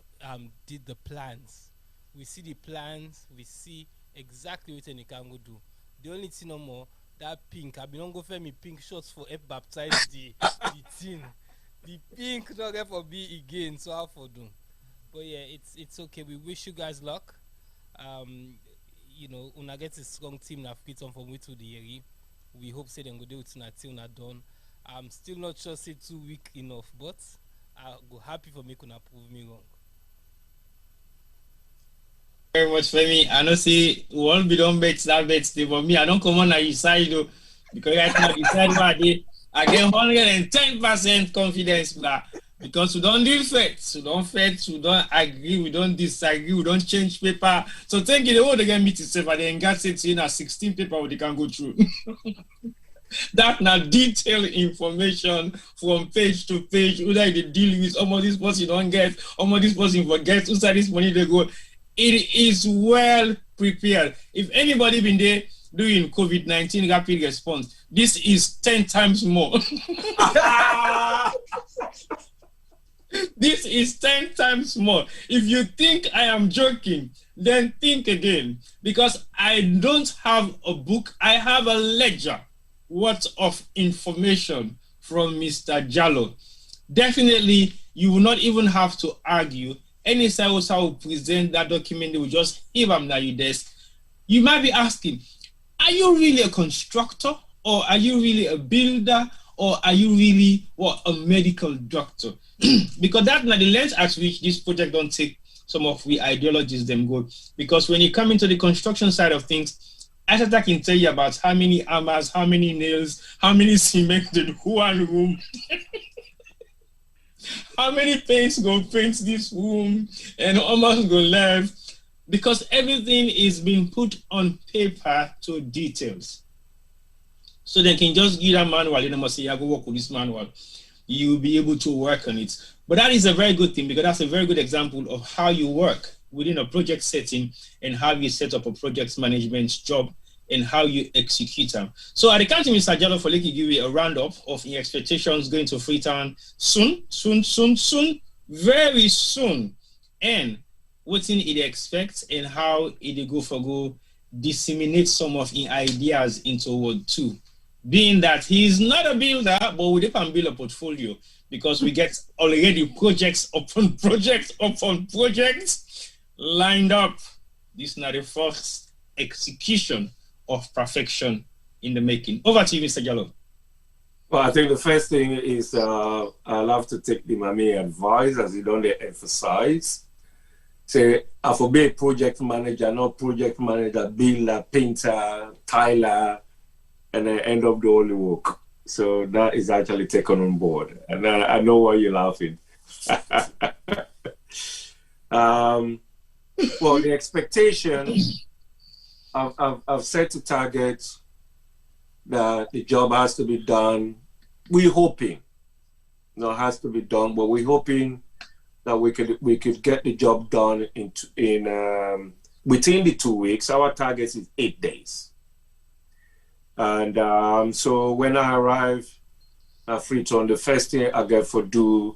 [SPEAKER 6] did the plans. We see the plans, we see exactly what you can go do. The only thing no more, that pink, I've been go for me pink shorts for F baptize the thing. The pink not get for be again, so how for do. But yeah, it's okay. We wish you guys luck. You know, una get a strong team na fit on from way to the area. We hope say them go do it till na done. I'm still not sure say 2 weeks enough, but I'll go happy for making una prove me wrong.
[SPEAKER 3] Very much for me. I know say one be don't bet that bet stay, but me I don't come on your side though, because right now the side where I get 110% confidence that because we don't do facts, we don't agree, we don't disagree, we don't change paper. So thank you, they won't get me to say, but then God said to you now 16 paper what they can go through. That now detailed information from page to page, whether they deal with almost this person you don't get, almost this person forgets, who this money they go. It is well prepared. If anybody been there doing COVID-19 rapid response, this is 10 times more. This is 10 times more. If you think I am joking, then think again. Because I don't have a book, I have a ledger worth of information from Mr. Jalloh. Definitely, you will not even have to argue. Any side will present that document, they will just give them that you desk. You might be asking, are you really a constructor? Or are you really a builder? Or are you really a medical doctor? Because that's not the lens at which this project don't take some of the ideologies them go. Because when you come into the construction side of things, Isatta can tell you about how many hammers, how many nails, how many cement in one room, how many paints go paint this room, and almost go left. Because everything is being put on paper to details. So they can just give a manual, you must say, I go work with this manual. You'll be able to work on it. But that is a very good thing, because that's a very good example of how you work within a project setting and how you set up a project management job and how you execute them. So at the count of Mr. Jalloh for Lekki give you a roundup of the expectations going to Freetown soon, very soon. And what it expects and how it go disseminate some of the ideas into WARD2. Being that he is not a builder, but we can build a portfolio because we get already projects upon projects lined up. This is not the first execution of perfection in the making. Over to you, Mr. Jalloh.
[SPEAKER 4] Well, I think the first thing is I'll have to take the Mami advice, as you don't emphasize. Say, I for be a project manager, not project manager, builder, painter, tiler, and then end up the only work. So that is actually taken on board. And I know why you're laughing. Well, the expectation, I've set to target that the job has to be done. We're hoping, it has to be done, but we're hoping that we could get the job done in within the 2 weeks. Our target is 8 days. And so when I arrive at Freetown, the first thing I get for do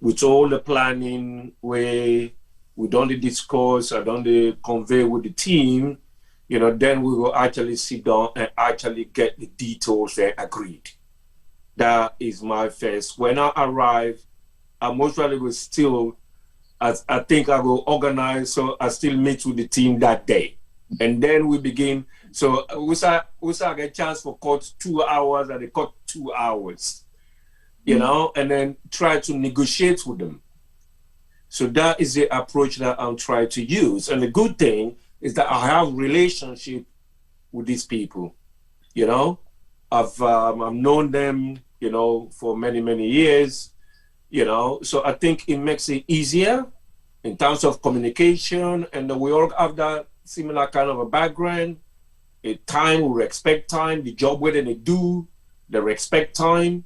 [SPEAKER 4] with all the planning, where we done the discourse, I done the convey with the team, then we will actually sit down and actually get the details there agreed. That is my first. When I arrive, I most probably will still, as I think I will organize, so I still meet with the team that day. And then we begin. So we get a chance for cut 2 hours, and they cut 2 hours, and then try to negotiate with them. So that is the approach that I'm trying to use. And the good thing is that I have relationship with these people. I've known them, for many, many years, so I think it makes it easier in terms of communication, and we all have that similar kind of a background. We respect time, the job where they do, they respect time,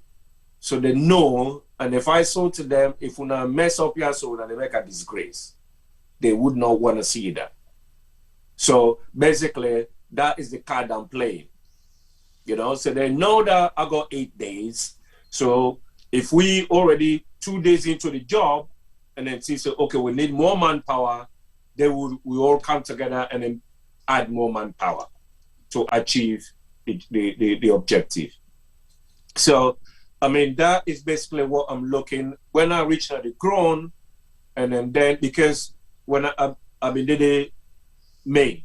[SPEAKER 4] so they know. And if I saw to them, if we not mess up your soul and they make a disgrace, they would not want to see that. So basically, that is the card I'm playing. You know, so they know that I got 8 days. So if we already 2 days into the job, and then say, okay, we need more manpower, then we all come together and then add more manpower to achieve the objective. So, I mean, that is basically what I'm looking. When I reach the grown, and then because when I've been there May,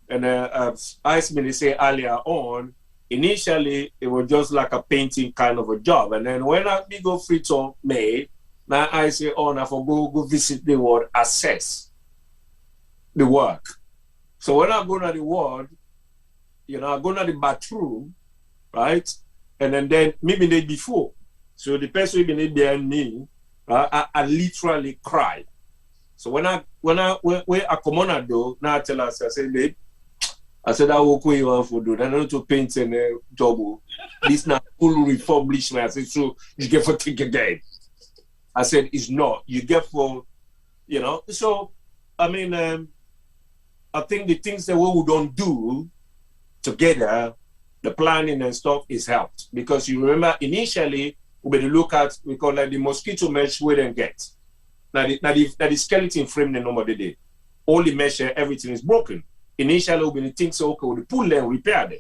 [SPEAKER 4] and as I say earlier on, initially it was just like a painting kind of a job, and then when we go free to May, now I say, oh, now for go visit the ward, assess the work. So when I go to the ward, you know, I go to the bathroom, right? And then maybe the day before. So the person who been behind me, I literally cry. So when I come on a door, now I tell us, I say, babe, I said, I will go you want to do. I don't to paint and job. This not full refurbishment. I said, so you get for take again. I said, it's not. You get for, you know. So, I mean, I think the things that we don't do together, the planning and stuff is helped. Because you remember, initially, we better look at, we call like the mosquito mesh we didn't get. Now the skeleton frame, the number of the day. All the mesh, everything is broken. Initially, we think so, okay, we pull them, repair them.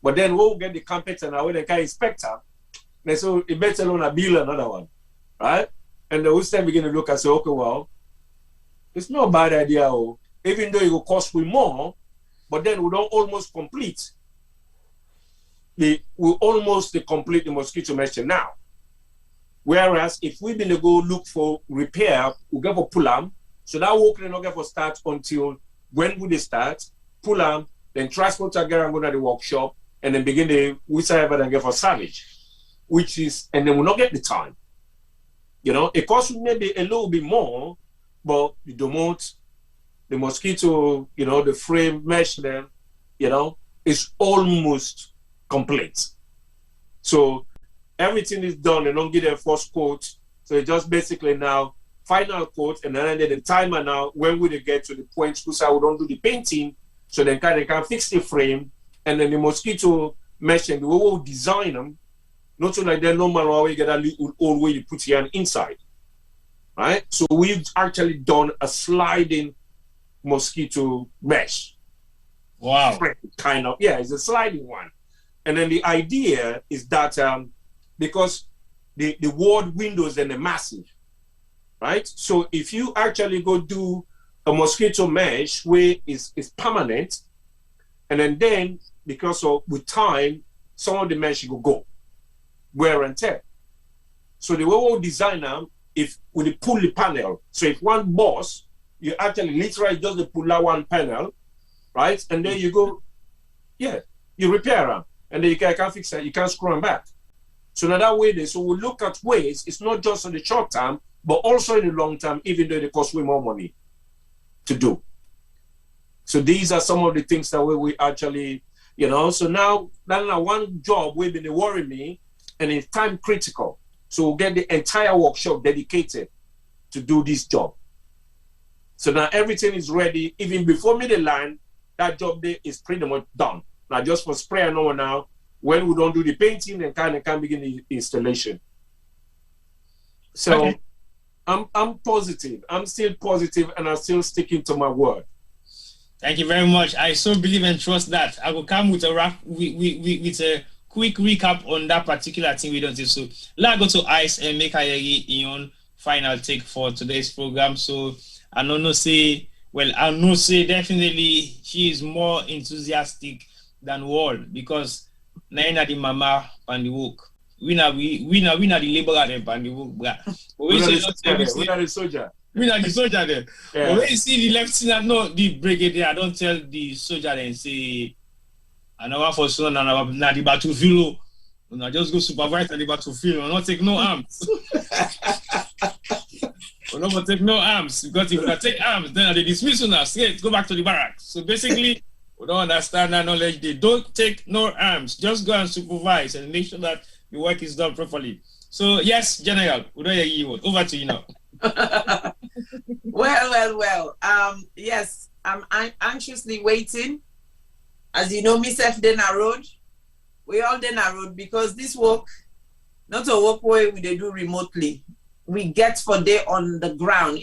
[SPEAKER 4] But then we'll get the competitor now, we can inspector. And so it better alone build another one. Right? And then we start begin to look and say, okay, well, it's not a bad idea, even though it will cost we more, but then we don't almost complete. We almost complete the mosquito mesh now. Whereas if we been to go look for repair, we get for pull them, so that work will not get for start until when would they start, pull them, then transport again and go to the workshop, and then begin the whistle and get for salvage, which is, and then we'll not get the time. You know, it costs maybe a little bit more, but the domote, the mosquito, you know, the frame mesh them, you know, is almost complete. So everything is done and don't get a first quote. So it's just basically now final quote, and then the timer now, when will they get to the point who say we don't do the painting, so they can fix the frame, and then the mosquito mesh and we will design them. Not so like they're normal way you get a little old way you put your inside. Right? So we've actually done a sliding mosquito mesh.
[SPEAKER 3] Wow.
[SPEAKER 4] Kind of, yeah, it's a sliding one. And then the idea is that because the ward windows and they're massive, right? So if you actually go do a mosquito mesh where it's permanent, and then because of with time, some of the mesh will go. Wear and tear. So the way we'll design them, if we pull the panel, so if one boss, you actually literally just pull that one panel, right? And then you go, yeah, you repair them, and then you can't fix it, you can't screw them back. So now that way, so we look at ways, it's not just in the short term, but also in the long term, even though they cost way more money to do. So these are some of the things that we actually, you know, so now one job will be worry me, and it's time critical. So we'll get the entire workshop dedicated to do this job. So now everything is ready. Even before me the line, that job there is pretty much done. Now just for spray and over now, when we don't do the painting, then can begin the installation. So okay. I'm positive. I'm still positive, and I'm still sticking to my word.
[SPEAKER 3] Thank you very much. I so believe and trust that. I will come with a quick recap on that particular thing we don't do. So let's go to Ice and make her own final take for today's program. So I know say definitely she is more enthusiastic than Ward, because Naina the mama and the work. We not the labor and the work. We are the soldier. We are the soldier there. Yeah. But when you see the lieutenant, no, the brigadier, I don't tell the soldier and say, I know for son and na the battlefield. I just go supervise at the battlefield and not take no arms. We not take no arms, because if I take arms, then they dismiss you now. Straight, go back to the barracks. So basically, we don't understand that knowledge. They don't take no arms. Just go and supervise and make sure that the work is done properly. So yes, General, over to you now.
[SPEAKER 5] Well. Yes, I'm anxiously waiting. As you know, myself then a road. We all then a road because this work, not a work way we they do remotely. We get for day on the ground.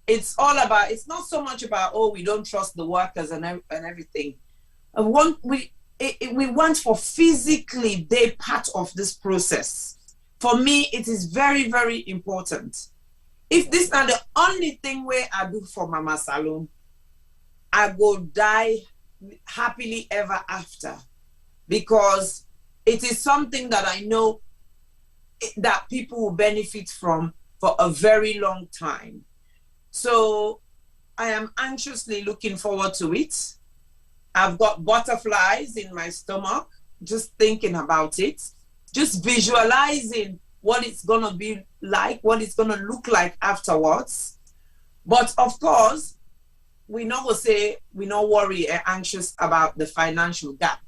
[SPEAKER 5] It's all about, it's not so much about, oh, we don't trust the workers and everything. We want for physically they part of this process. For me, it is very, very important. If this is not the only thing where I do for Mama Salon, I go die happily ever after, because it is something that I know that people will benefit from for a very long time. So I am anxiously looking forward to it. I've got butterflies in my stomach, just thinking about it, just visualizing what it's gonna be like, what it's gonna look like afterwards. But of course, we not gonna say we not worry and anxious about the financial gap.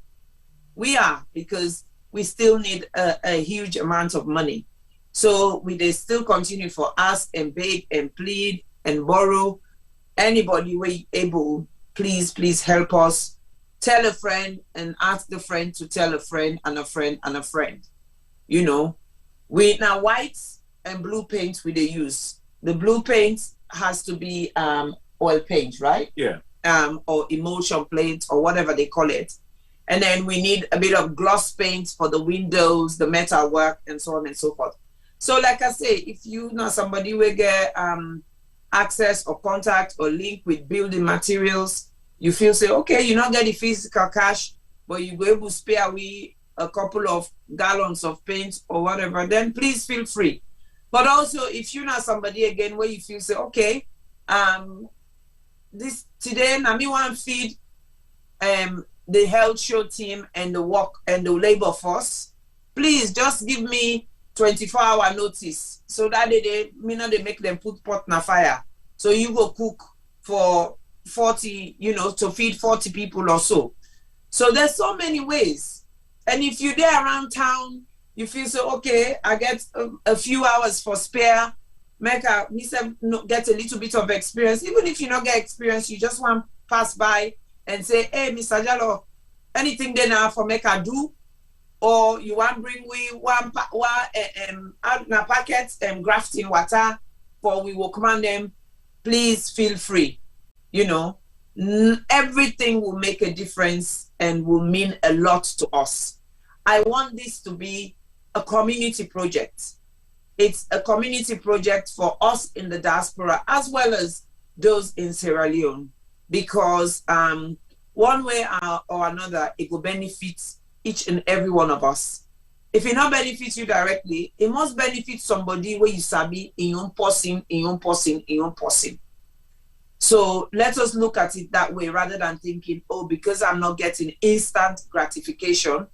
[SPEAKER 5] We are, because we still need a huge amount of money. So they still continue for us and beg and plead and borrow. Anybody we able, please help us. Tell a friend and ask the friend to tell a friend and a friend and a friend. You know, we now whites and blue paint we they use. The blue paint has to be oil paint, right?
[SPEAKER 4] Yeah.
[SPEAKER 5] Or emulsion paint or whatever they call it. And then we need a bit of gloss paint for the windows, the metal work, and so on and so forth. So like I say, if you know somebody will get access or contact or link with building materials, you feel say, okay, you not get the physical cash, but you go able to spare we a couple of gallons of paint or whatever, then please feel free. But also, if you know somebody again where you feel say, okay, this today, I want to feed the health show team and the work and the labor force, please just give me 24-hour notice so that they make them put pot in a fire. So you go cook for 40, to feed 40 people or so. So there's so many ways. And if you're there around town, you feel so, okay, I get a few hours for spare, get a little bit of experience. Even if you don't get experience, you just want to pass by and say, hey, Mr. Jalloh, anything there now for make I do? Or you want to bring we one packet and grafting water for we will command them, please feel free. Everything will make a difference and will mean a lot to us. I want this to be a community project. It's a community project for us in the diaspora as well as those in Sierra Leone, because one way or another, it will benefit each and every one of us. If it not benefits you directly, it must benefit somebody where you sabi in your person. So let us look at it that way rather than thinking, oh, because I'm not getting instant gratification,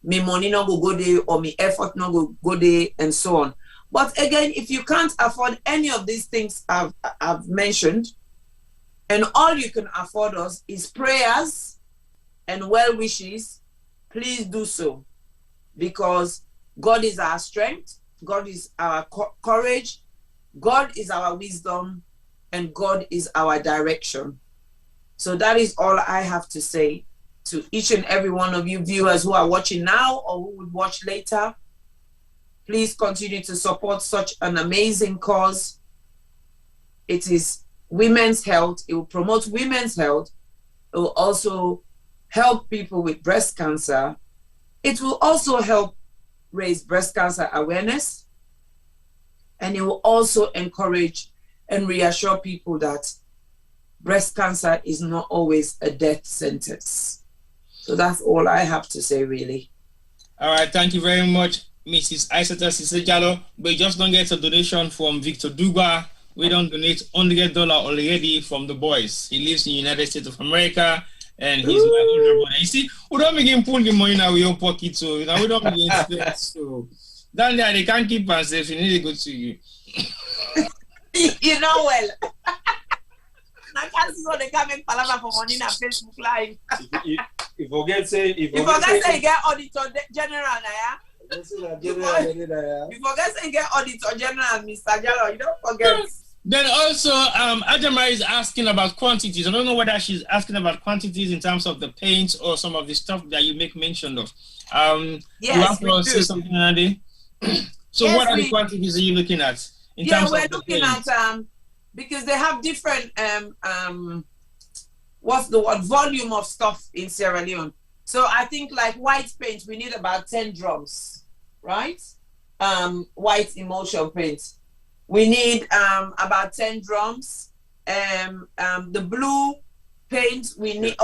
[SPEAKER 5] my money not go there or my effort not go there and so on. But again, if you can't afford any of these things I've mentioned, and all you can afford us is prayers and well wishes, please do so. Because God is our strength, God is our courage, God is our wisdom, and God is our direction. So that is all I have to say to each and every one of you viewers who are watching now or who would watch later. Please continue to support such an amazing cause. It is women's health. It will promote women's health. It will also help people with breast cancer. It will also help raise breast cancer awareness. And it will also encourage and reassure people that breast cancer is not always a death sentence. So that's all I have to say, really.
[SPEAKER 3] All right, thank you very much, Mrs. Isatta Sisay Jalloh. We just don't get a donation from Victor Dugba. We don't donate $100 already from the boys. He lives in the United States of America, and he's my older brother. You see, we don't begin pull the money now with your pocket, so we don't begin spend. So down there, they can't keep us if you need to go to you.
[SPEAKER 5] You know well. I can't see how they come and palaver for money on Facebook Live.
[SPEAKER 4] If forget say you
[SPEAKER 5] get auditor general, you forget say you get auditor general, Mr. Jalloh. You don't forget.
[SPEAKER 3] Then also, Ajama is asking about quantities. I don't know whether she's asking about quantities in terms of the paint or some of the stuff that you make mention of.
[SPEAKER 5] Yes,
[SPEAKER 3] you have to say something, Andy? So
[SPEAKER 5] yes,
[SPEAKER 3] what are the quantities are you looking at? In terms
[SPEAKER 5] we're
[SPEAKER 3] of the
[SPEAKER 5] looking
[SPEAKER 3] paint?
[SPEAKER 5] at because they have different what's the word, volume of stuff in Sierra Leone. So I think like white paint, we need about 10 drums, right? White emulsion paint. We need about 10 drums. The blue paint, we need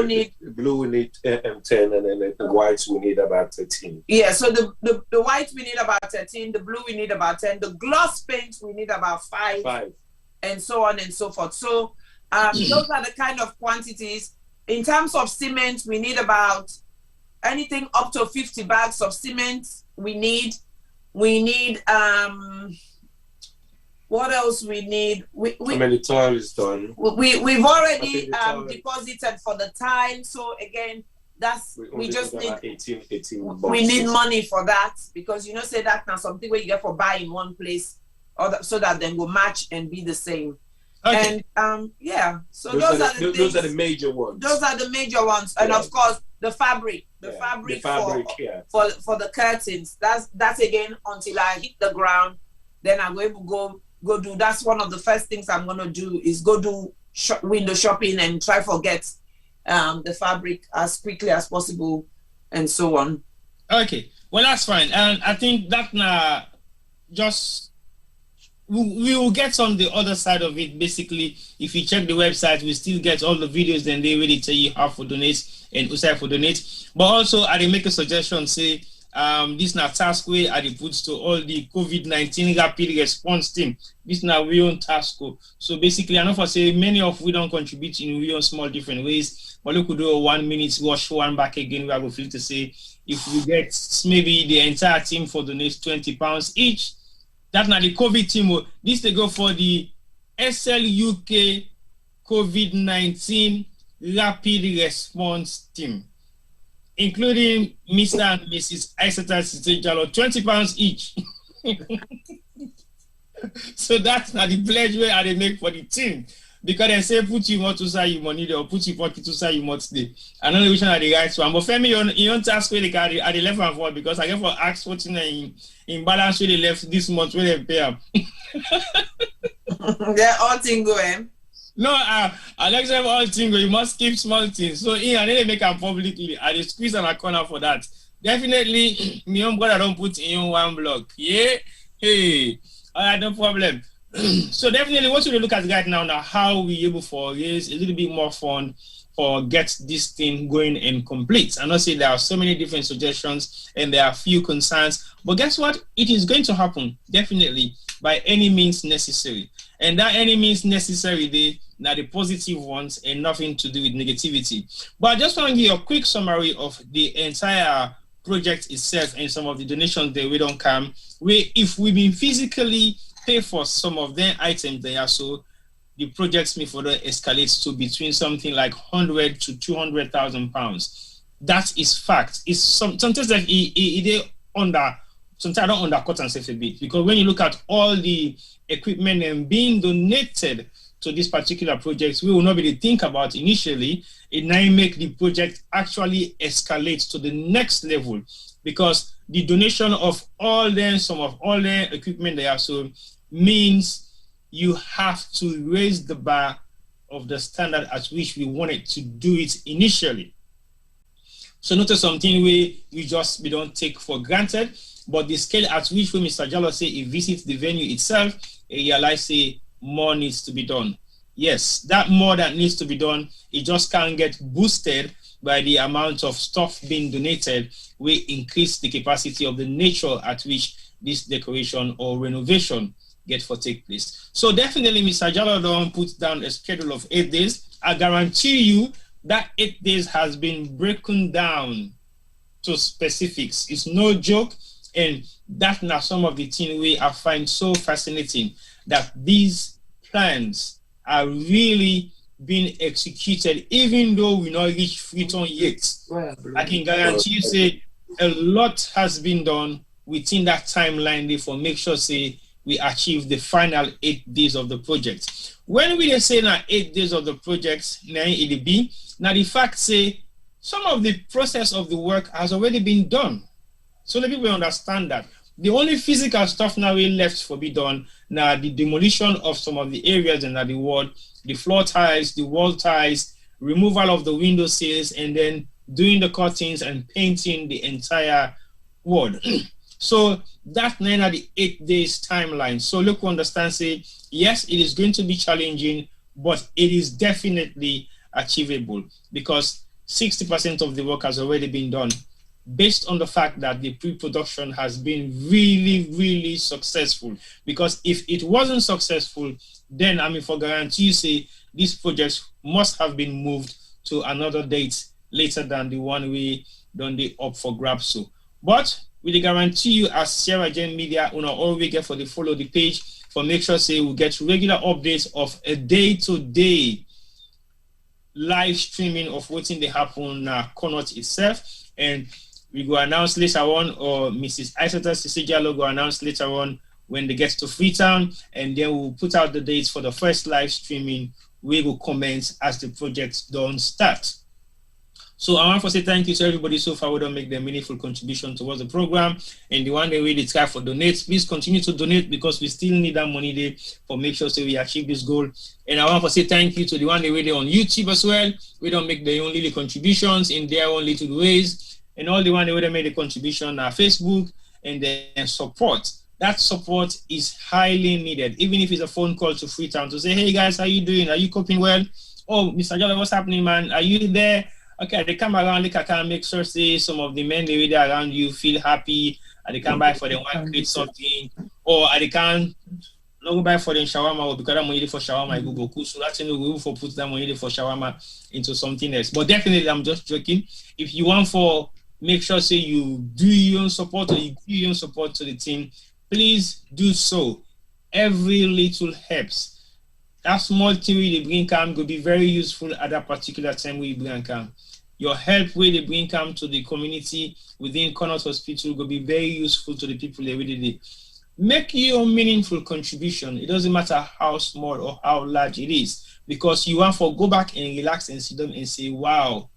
[SPEAKER 5] need
[SPEAKER 4] the blue we need 10, and then the whites we need about 13.
[SPEAKER 5] Yeah, so the white we need about 13, the blue we need about 10, the gloss paint we need about 5, and so on and so forth. So those are the kind of quantities. In terms of cement, we need about anything up to 50 bags of cement. We need what else we need?
[SPEAKER 4] How many tile is done?
[SPEAKER 5] We've already deposited for the tile. So again, we just need
[SPEAKER 4] 18 boxes.
[SPEAKER 5] We need money for that, because say that now something where you get for buy in one place, so that then will match and be the same.
[SPEAKER 3] Okay.
[SPEAKER 5] And so those are the things.
[SPEAKER 4] Those are the major ones.
[SPEAKER 5] Those are the major ones, and of course the fabric, for the curtains. That's again until I hit the ground. Then I'm going to go do. That's one of the first things I'm going to do is go do window shopping and try to get the fabric as quickly as possible, and so on.
[SPEAKER 3] Okay, well that's fine, and I think that just we will get on the other side of it. Basically, if you check the website, we still get all the videos. Then they really tell you how to donate and who for donate. But also, I did make a suggestion. Say this now task way I put to all the COVID-19 rapid response team. This now we own task. So basically, I know for say many of we don't contribute in we own small different ways. But we could do a 1 minute wash one back again. We are going to say if we get maybe the entire team for donate £20 each. That's not the COVID team. This they go for the SLUK COVID-19 rapid response team, including Mr. and Mrs. Isatta, Sisay, Jalloh, £20 each. So that's not the pledge where they make for the team. Because they say put you want to say you money or put you pocket to say you must stay. I don't know which one are the right one. But for me, you don't task where they got at the left and forward, because I get for ask what's in balance where they left this month where they pay them.
[SPEAKER 5] They're all things going.
[SPEAKER 3] No, Alexa, all things you must keep small things. So and then they make them publicly. I just squeeze on a corner for that. Definitely, me own brother don't put in one block. Yeah, hey, all right, no problem. So definitely what we look at right now how we able for raise a little bit more fun for get this thing going and complete. I know say there are so many different suggestions and there are few concerns, but guess what? It is going to happen definitely by any means necessary. And that any means necessary they now the positive ones and nothing to do with negativity. But I just want to give you a quick summary of the entire project itself and some of the donations that we don't come. If we've been physically pay for some of their items there, so the projects may further escalate to between something like 100 to 200,000 pounds. That is fact. It's sometimes that it under sometimes I don't undercut and say a bit, because when you look at all the equipment and being donated to this particular project, we will not be to think about initially. It now make the project actually escalate to the next level, because the donation of all them, some of all their equipment there, so means you have to raise the bar of the standard at which we wanted to do it initially. So not something we don't take for granted, but the scale at which when Mr. Jalloh say he visits the venue itself, he realize say more needs to be done. Yes, that more that needs to be done, it just can't get boosted by the amount of stuff being donated. We increase the capacity of the nature at which this decoration or renovation get for take place. So definitely Mr. Jalloh don't put down a schedule of 8 days. I guarantee you that 8 days has been broken down to specifics. It's no joke, and that's now some of the things we I find so fascinating, that these plans are really being executed, even though we not reach Freetown yet. I can guarantee you say a lot has been done within that timeline there for make sure say we achieve the final 8 days of the project. When we say now 8 days of the project, now the fact say some of the process of the work has already been done. So the people understand that. The only physical stuff now we left for be done now the demolition of some of the areas in the ward, the floor tiles, the wall tiles, removal of the window sills, and then doing the curtains and painting the entire ward. So that's now the 8 days timeline. So look, understand, say, yes, it is going to be challenging, but it is definitely achievable because 60% of the work has already been done based on the fact that the pre-production has been really, really successful. Because if it wasn't successful, then I mean, for guarantee, you say this project must have been moved to another date later than the one we done the up for grabs. So, but we guarantee you as Sierra Gem Media, all we get for the follow the page for make sure say we get regular updates of a day-to-day live streaming of what's in the happen Connaught itself, and we go announce later on, or Mrs. Isatta Sisay Jalloh go announce later on when they get to Freetown, and then we'll put out the dates for the first live streaming. We will commence as the project don't start. So I want to say thank you to everybody so far who don't make their meaningful contribution towards the program. And the one that really try for donate, please continue to donate because we still need that money there for make sure so we achieve this goal. And I want to say thank you to the one that really on YouTube as well. We don't make their own little contributions in their own little ways. And all the one that made a contribution on Facebook and then support. That support is highly needed, even if it's a phone call to Freetown to say, hey guys, how you doing? Are you coping well? Oh, Mr. Jalloh, what's happening, man? Are you there? Okay, they come around, they can make sure say some of the men they really around you feel happy, and they come by for them one create something, or they can not go buy for them shawarma, or because that money for shawarma go cool. So that's we will for put that money for shawarma into something else. But definitely, I'm just joking. If you want for make sure say you do your own support or you give your own support to the team, please do so. Every little helps. That small thing we bring come will be very useful at that particular time we bring come. Your help where they bring come to the community within Connaught Hospital will be very useful to the people every day. Make your meaningful contribution. It doesn't matter how small or how large it is, because you want to go back and relax and sit down and say, wow,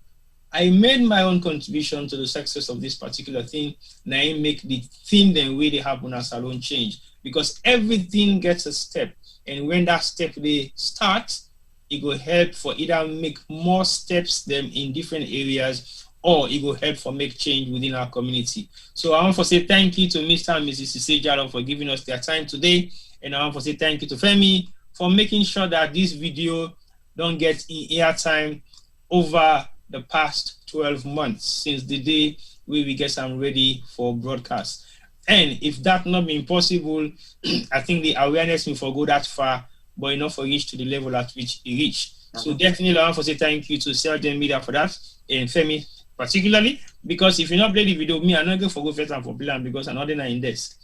[SPEAKER 3] I made my own contribution to the success of this particular thing. Now I make the thing then way they happen as our own change, because everything gets a step. And when that step they start, it will help for either make more steps them in different areas, or it will help for make change within our community. So I want to say thank you to Mr. and Mrs. Sisay Jalloh for giving us their time today. And I want to say thank you to Femi for making sure that this video don't get in airtime over the past 12 months since the day we get some ready for broadcast. And if that not been possible, I think the awareness will go that far, but enough for reach to the level at which it reached. So definitely I want to say thank you to Sierra Gem Media for that, and Femi particularly, because if you not play the video, me, I'm not going to go first and for plan because I'm not in this.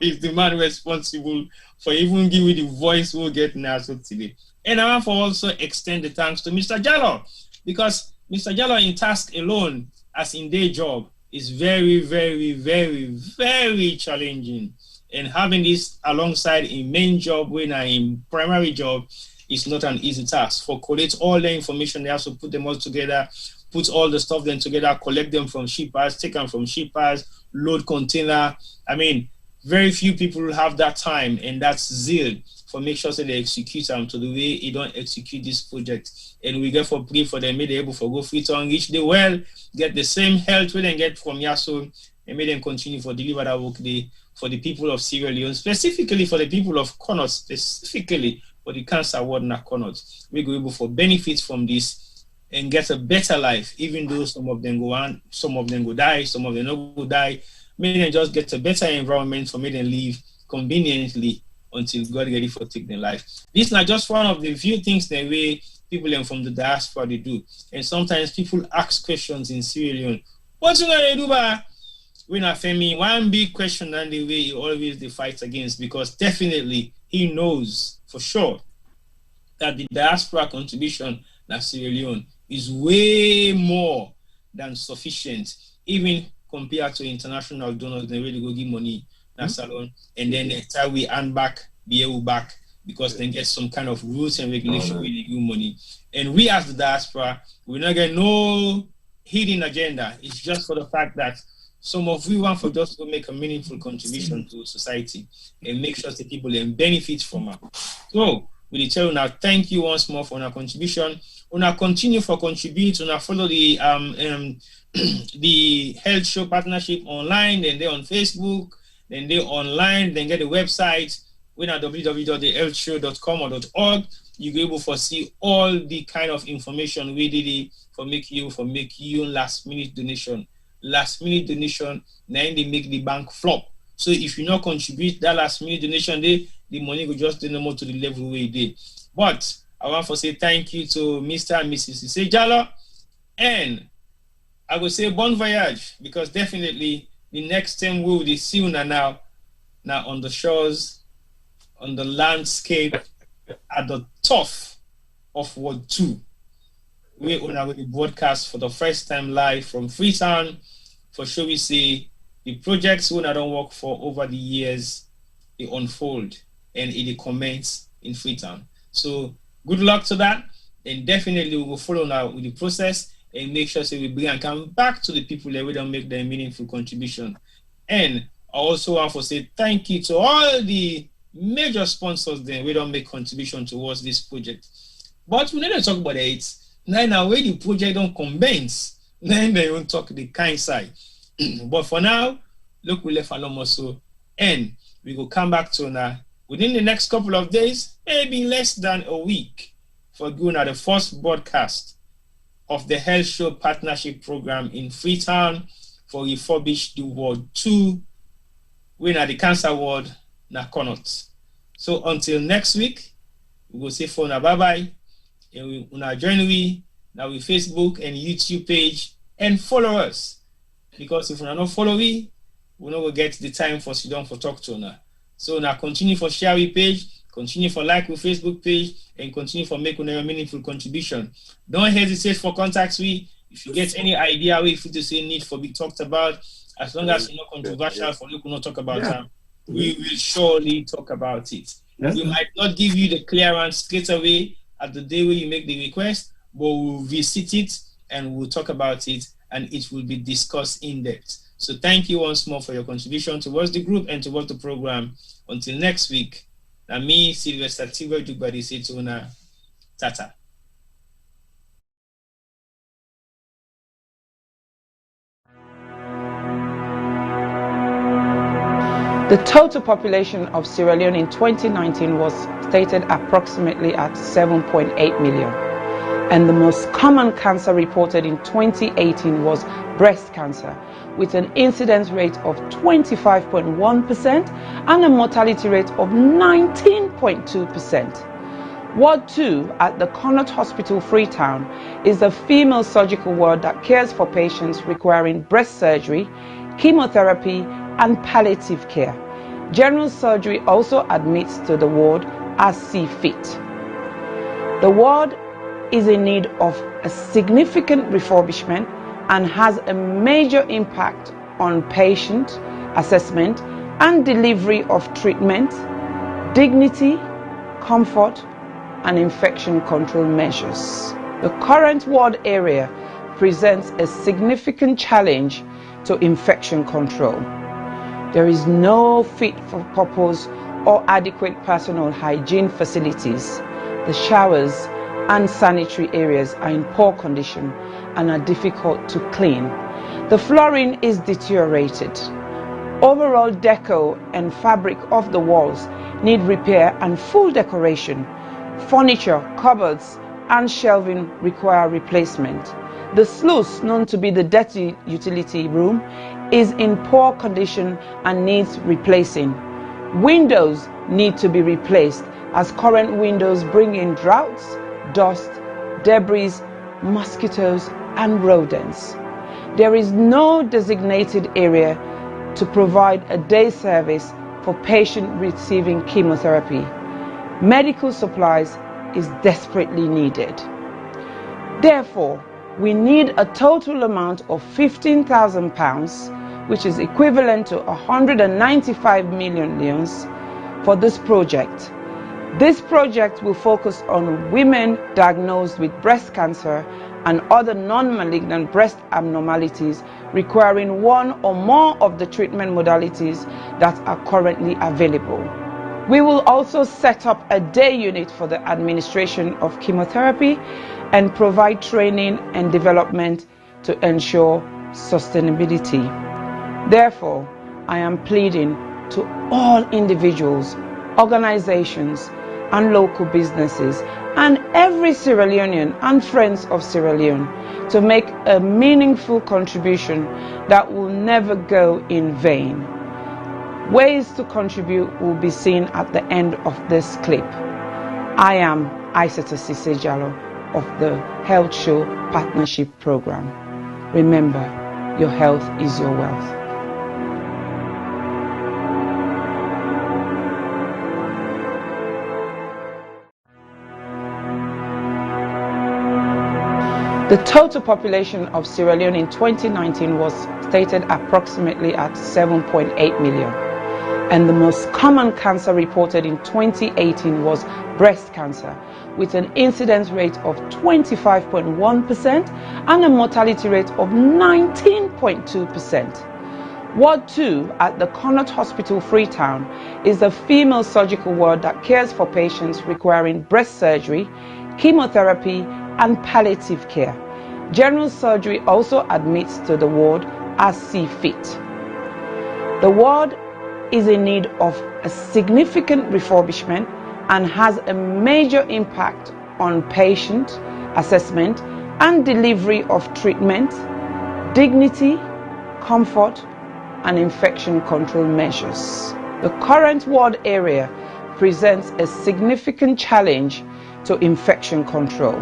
[SPEAKER 3] It's the man responsible for even giving the voice we'll get now today. And I want to also extend the thanks to Mr. Jalloh, because Mr. Jalloh in task alone, as in day job, is very, very, very, very challenging. And having this alongside a main job when I'm in primary job is not an easy task. For collect all the information, they have to put them all together, put all the stuff then together, collect them from shippers, take them from shippers, load container. I mean, very few people have that time and that's zeal for make sure that they execute them to the way they don't execute this project. And we get for pray for them, may they able to go Freetown, reach the well, get the same health we then get from Yasso, and may them continue for deliver that work day for the people of Sierra Leone, specifically for the people of Connaught, specifically for the cancer ward in Connaught. We go able for benefits from this and get a better life, even though some of them go on, some of them go die, some of them not go die. May them just get a better environment for me them live conveniently until God ready for take their life. This is not just one of the few things that way people from the diaspora they do. And sometimes people ask questions in Sierra Leone. What's you gonna do, ba? When I Femi, one big question and the way he always the fight against, because definitely he knows for sure that the diaspora contribution in Sierra Leone is way more than sufficient, even compared to international donors. They really go give money na salon, and then the time we earn back, be able back, because then get some kind of rules and regulation with the money. And we as the diaspora, we not get no hidden agenda. It's just for the fact that some of we want for just to make a meaningful contribution to society and make sure that people can benefit from it. So we tell you now, thank you once more for our contribution. Una continue for contribute, una follow the the health show partnership online, then they on Facebook, then they online, then get the website, when at www.thehealthshow.com.org. You be able to see all the kind of information we did for make you last minute donation. Last minute donation, then they make the bank flop. So if you not contribute that last minute donation, the money will just no more to the level where it did. But I want to say thank you to Mr. and Mrs. Sisay Jalloh, and I will say bon voyage, because definitely the next time we will see you now on the shores, on the landscape, at the top of WARD2. We will be broadcast for the first time live from Freetown. For sure, we see the projects we don't work for over the years, they unfold and it commence in Freetown. So good luck to that, and definitely we will follow now with the process and make sure we bring and come back to the people that we don't make their meaningful contribution. And I also want to say thank you to all the major sponsors that we don't make contribution towards this project. But we need to talk about it. Now where the project don't convince, then they won't talk the kind side. But for now, look, we left alone also, and we will come back to now within the next couple of days, maybe less than a week, for going at the first broadcast of the Health Show Partnership Program in Freetown for refurbish the WARD2, we're at the Cancer Ward, na Connaught. So until next week, we will say for now bye-bye, and we will join we now with Facebook and YouTube page, and follow us, because if we not follow we not get the time for sit down for talk to now. So now continue for share we page, continue for like with Facebook page, and continue for make a meaningful contribution. Don't hesitate for contacts we. If you get any idea we if you say need for be talked about, as long as it's not controversial for you not talk about them, we will surely talk about it. We might not give you the clearance straight away at the day where you make the request, but we'll visit it and we'll talk about it, and it will be discussed in depth. So thank you once more for your contribution towards the group and towards the program. Until next week, na me, Sylvester Tiber Dugbadi Setuna, Tata.
[SPEAKER 2] The total population of Sierra Leone in 2019 was stated approximately at 7.8 million. And the most common cancer reported in 2018 was breast cancer, with an incidence rate of 25.1% and a mortality rate of 19.2%. WARD2 at the Connaught Hospital, Freetown, is a female surgical ward that cares for patients requiring breast surgery, chemotherapy, and palliative care. General surgery also admits to the ward as see fit. The ward is in need of a significant refurbishment and has a major impact on patient assessment and delivery of treatment, dignity, comfort, and infection control measures. The current ward area presents a significant challenge to infection control. There is no fit for purpose or adequate personal hygiene facilities. The showers and sanitary areas are in poor condition and are difficult to clean. The flooring is deteriorated. Overall deco and fabric of the walls need repair and full decoration. Furniture, cupboards, and shelving require replacement. The sluice, known to be the dirty utility room, is in poor condition and needs replacing. Windows need to be replaced, as current windows bring in draughts, dust, debris, mosquitoes, and rodents. There is no designated area to provide a day service for patients receiving chemotherapy. Medical supplies is desperately needed. Therefore, we need a total amount of £15,000 which is equivalent to 195 million leones for this project. This project will focus on women diagnosed with breast cancer and other non-malignant breast abnormalities requiring one or more of the treatment modalities that are currently available. We will also set up a day unit for the administration of chemotherapy and provide training and development to ensure sustainability. Therefore, I am pleading to all individuals, organizations, and local businesses, and every Sierra Leonean and friends of Sierra Leone to make a meaningful contribution that will never go in vain. Ways to contribute will be seen at the end of this clip. I am Isatta Sisay Jalloh of the Health Show Partnership Program. Remember, your health is your wealth. The total population of Sierra Leone in 2019 was stated approximately at 7.8 million, and the most common cancer reported in 2018 was breast cancer, with an incidence rate of 25.1% and a mortality rate of 19.2%. Ward 2 at the Connaught Hospital, Freetown, is a female surgical ward that cares for patients requiring breast surgery, chemotherapy, and palliative care. General surgery also admits to the ward as see fit. The ward is in need of a significant refurbishment and has a major impact on patient assessment and delivery of treatment, dignity, comfort, and infection control measures. The current ward area presents a significant challenge to infection control.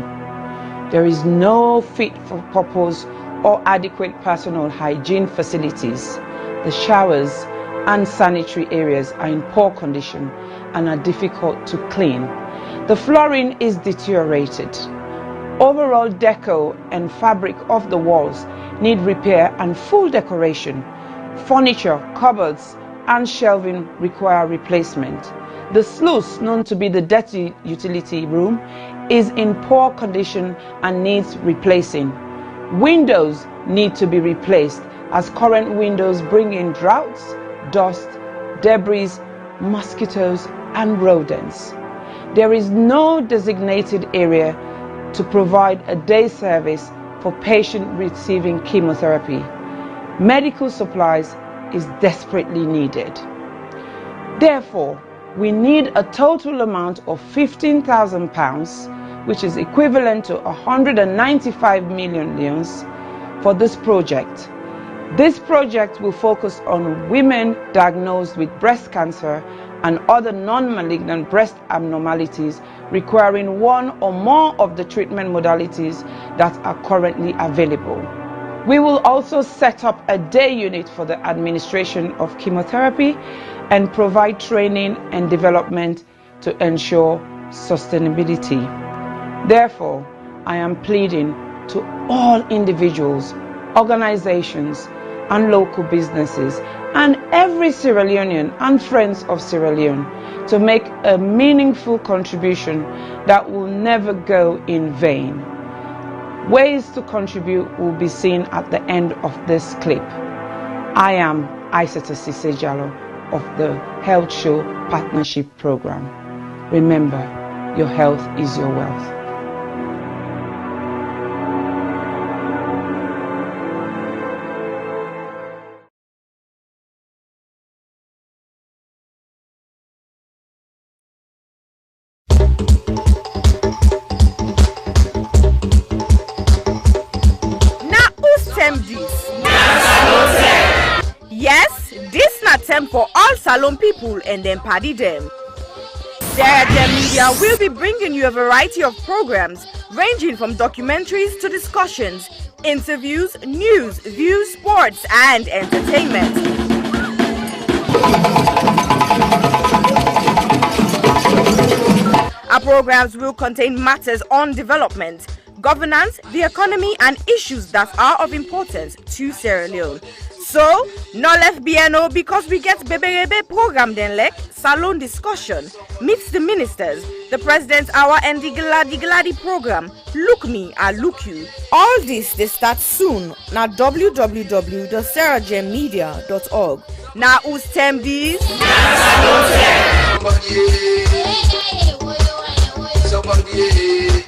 [SPEAKER 2] There is no fit for purpose or adequate personal hygiene facilities. The showers and sanitary areas are in poor condition and are difficult to clean. The flooring is deteriorated. Overall decor and fabric of the walls need repair and full decoration. Furniture, cupboards, and shelving require replacement. The sluice, known to be the dirty utility room, is in poor condition and needs replacing. Windows need to be replaced as current windows bring in draughts, dust, debris, mosquitoes, and rodents. There is no designated area to provide a day service for patients receiving chemotherapy. Medical supplies is desperately needed. Therefore, we need a total amount of £15,000, which is equivalent to 195 million leones, for this project. This project will focus on women diagnosed with breast cancer and other non-malignant breast abnormalities requiring one or more of the treatment modalities that are currently available. We will also set up a day unit for the administration of chemotherapy and provide training and development to ensure sustainability. Therefore, I am pleading to all individuals, organizations, and local businesses, and every Sierra Leonean and friends of Sierra Leone to make a meaningful contribution that will never go in vain. Ways to contribute will be seen at the end of this clip. I am Isatta Sisay Jalloh of the Health Show Partnership Program. Remember, your health is your wealth.
[SPEAKER 1] Yes, this na term for all Salon people and them party them. Sierra Leone Media will be bringing you a variety of programs ranging from documentaries to discussions, interviews, news, views, sports, and entertainment. Our programs will contain matters on development, governance, the economy, and issues that are of importance to Sierra Leone. So, no left BNO because we get Bebe program then like salon discussion, meets the ministers, the president's hour and the gladi program. Look me, I look you. All this they start soon na www.sarahjemmedia.org. Now who's term these?
[SPEAKER 7] Somebody,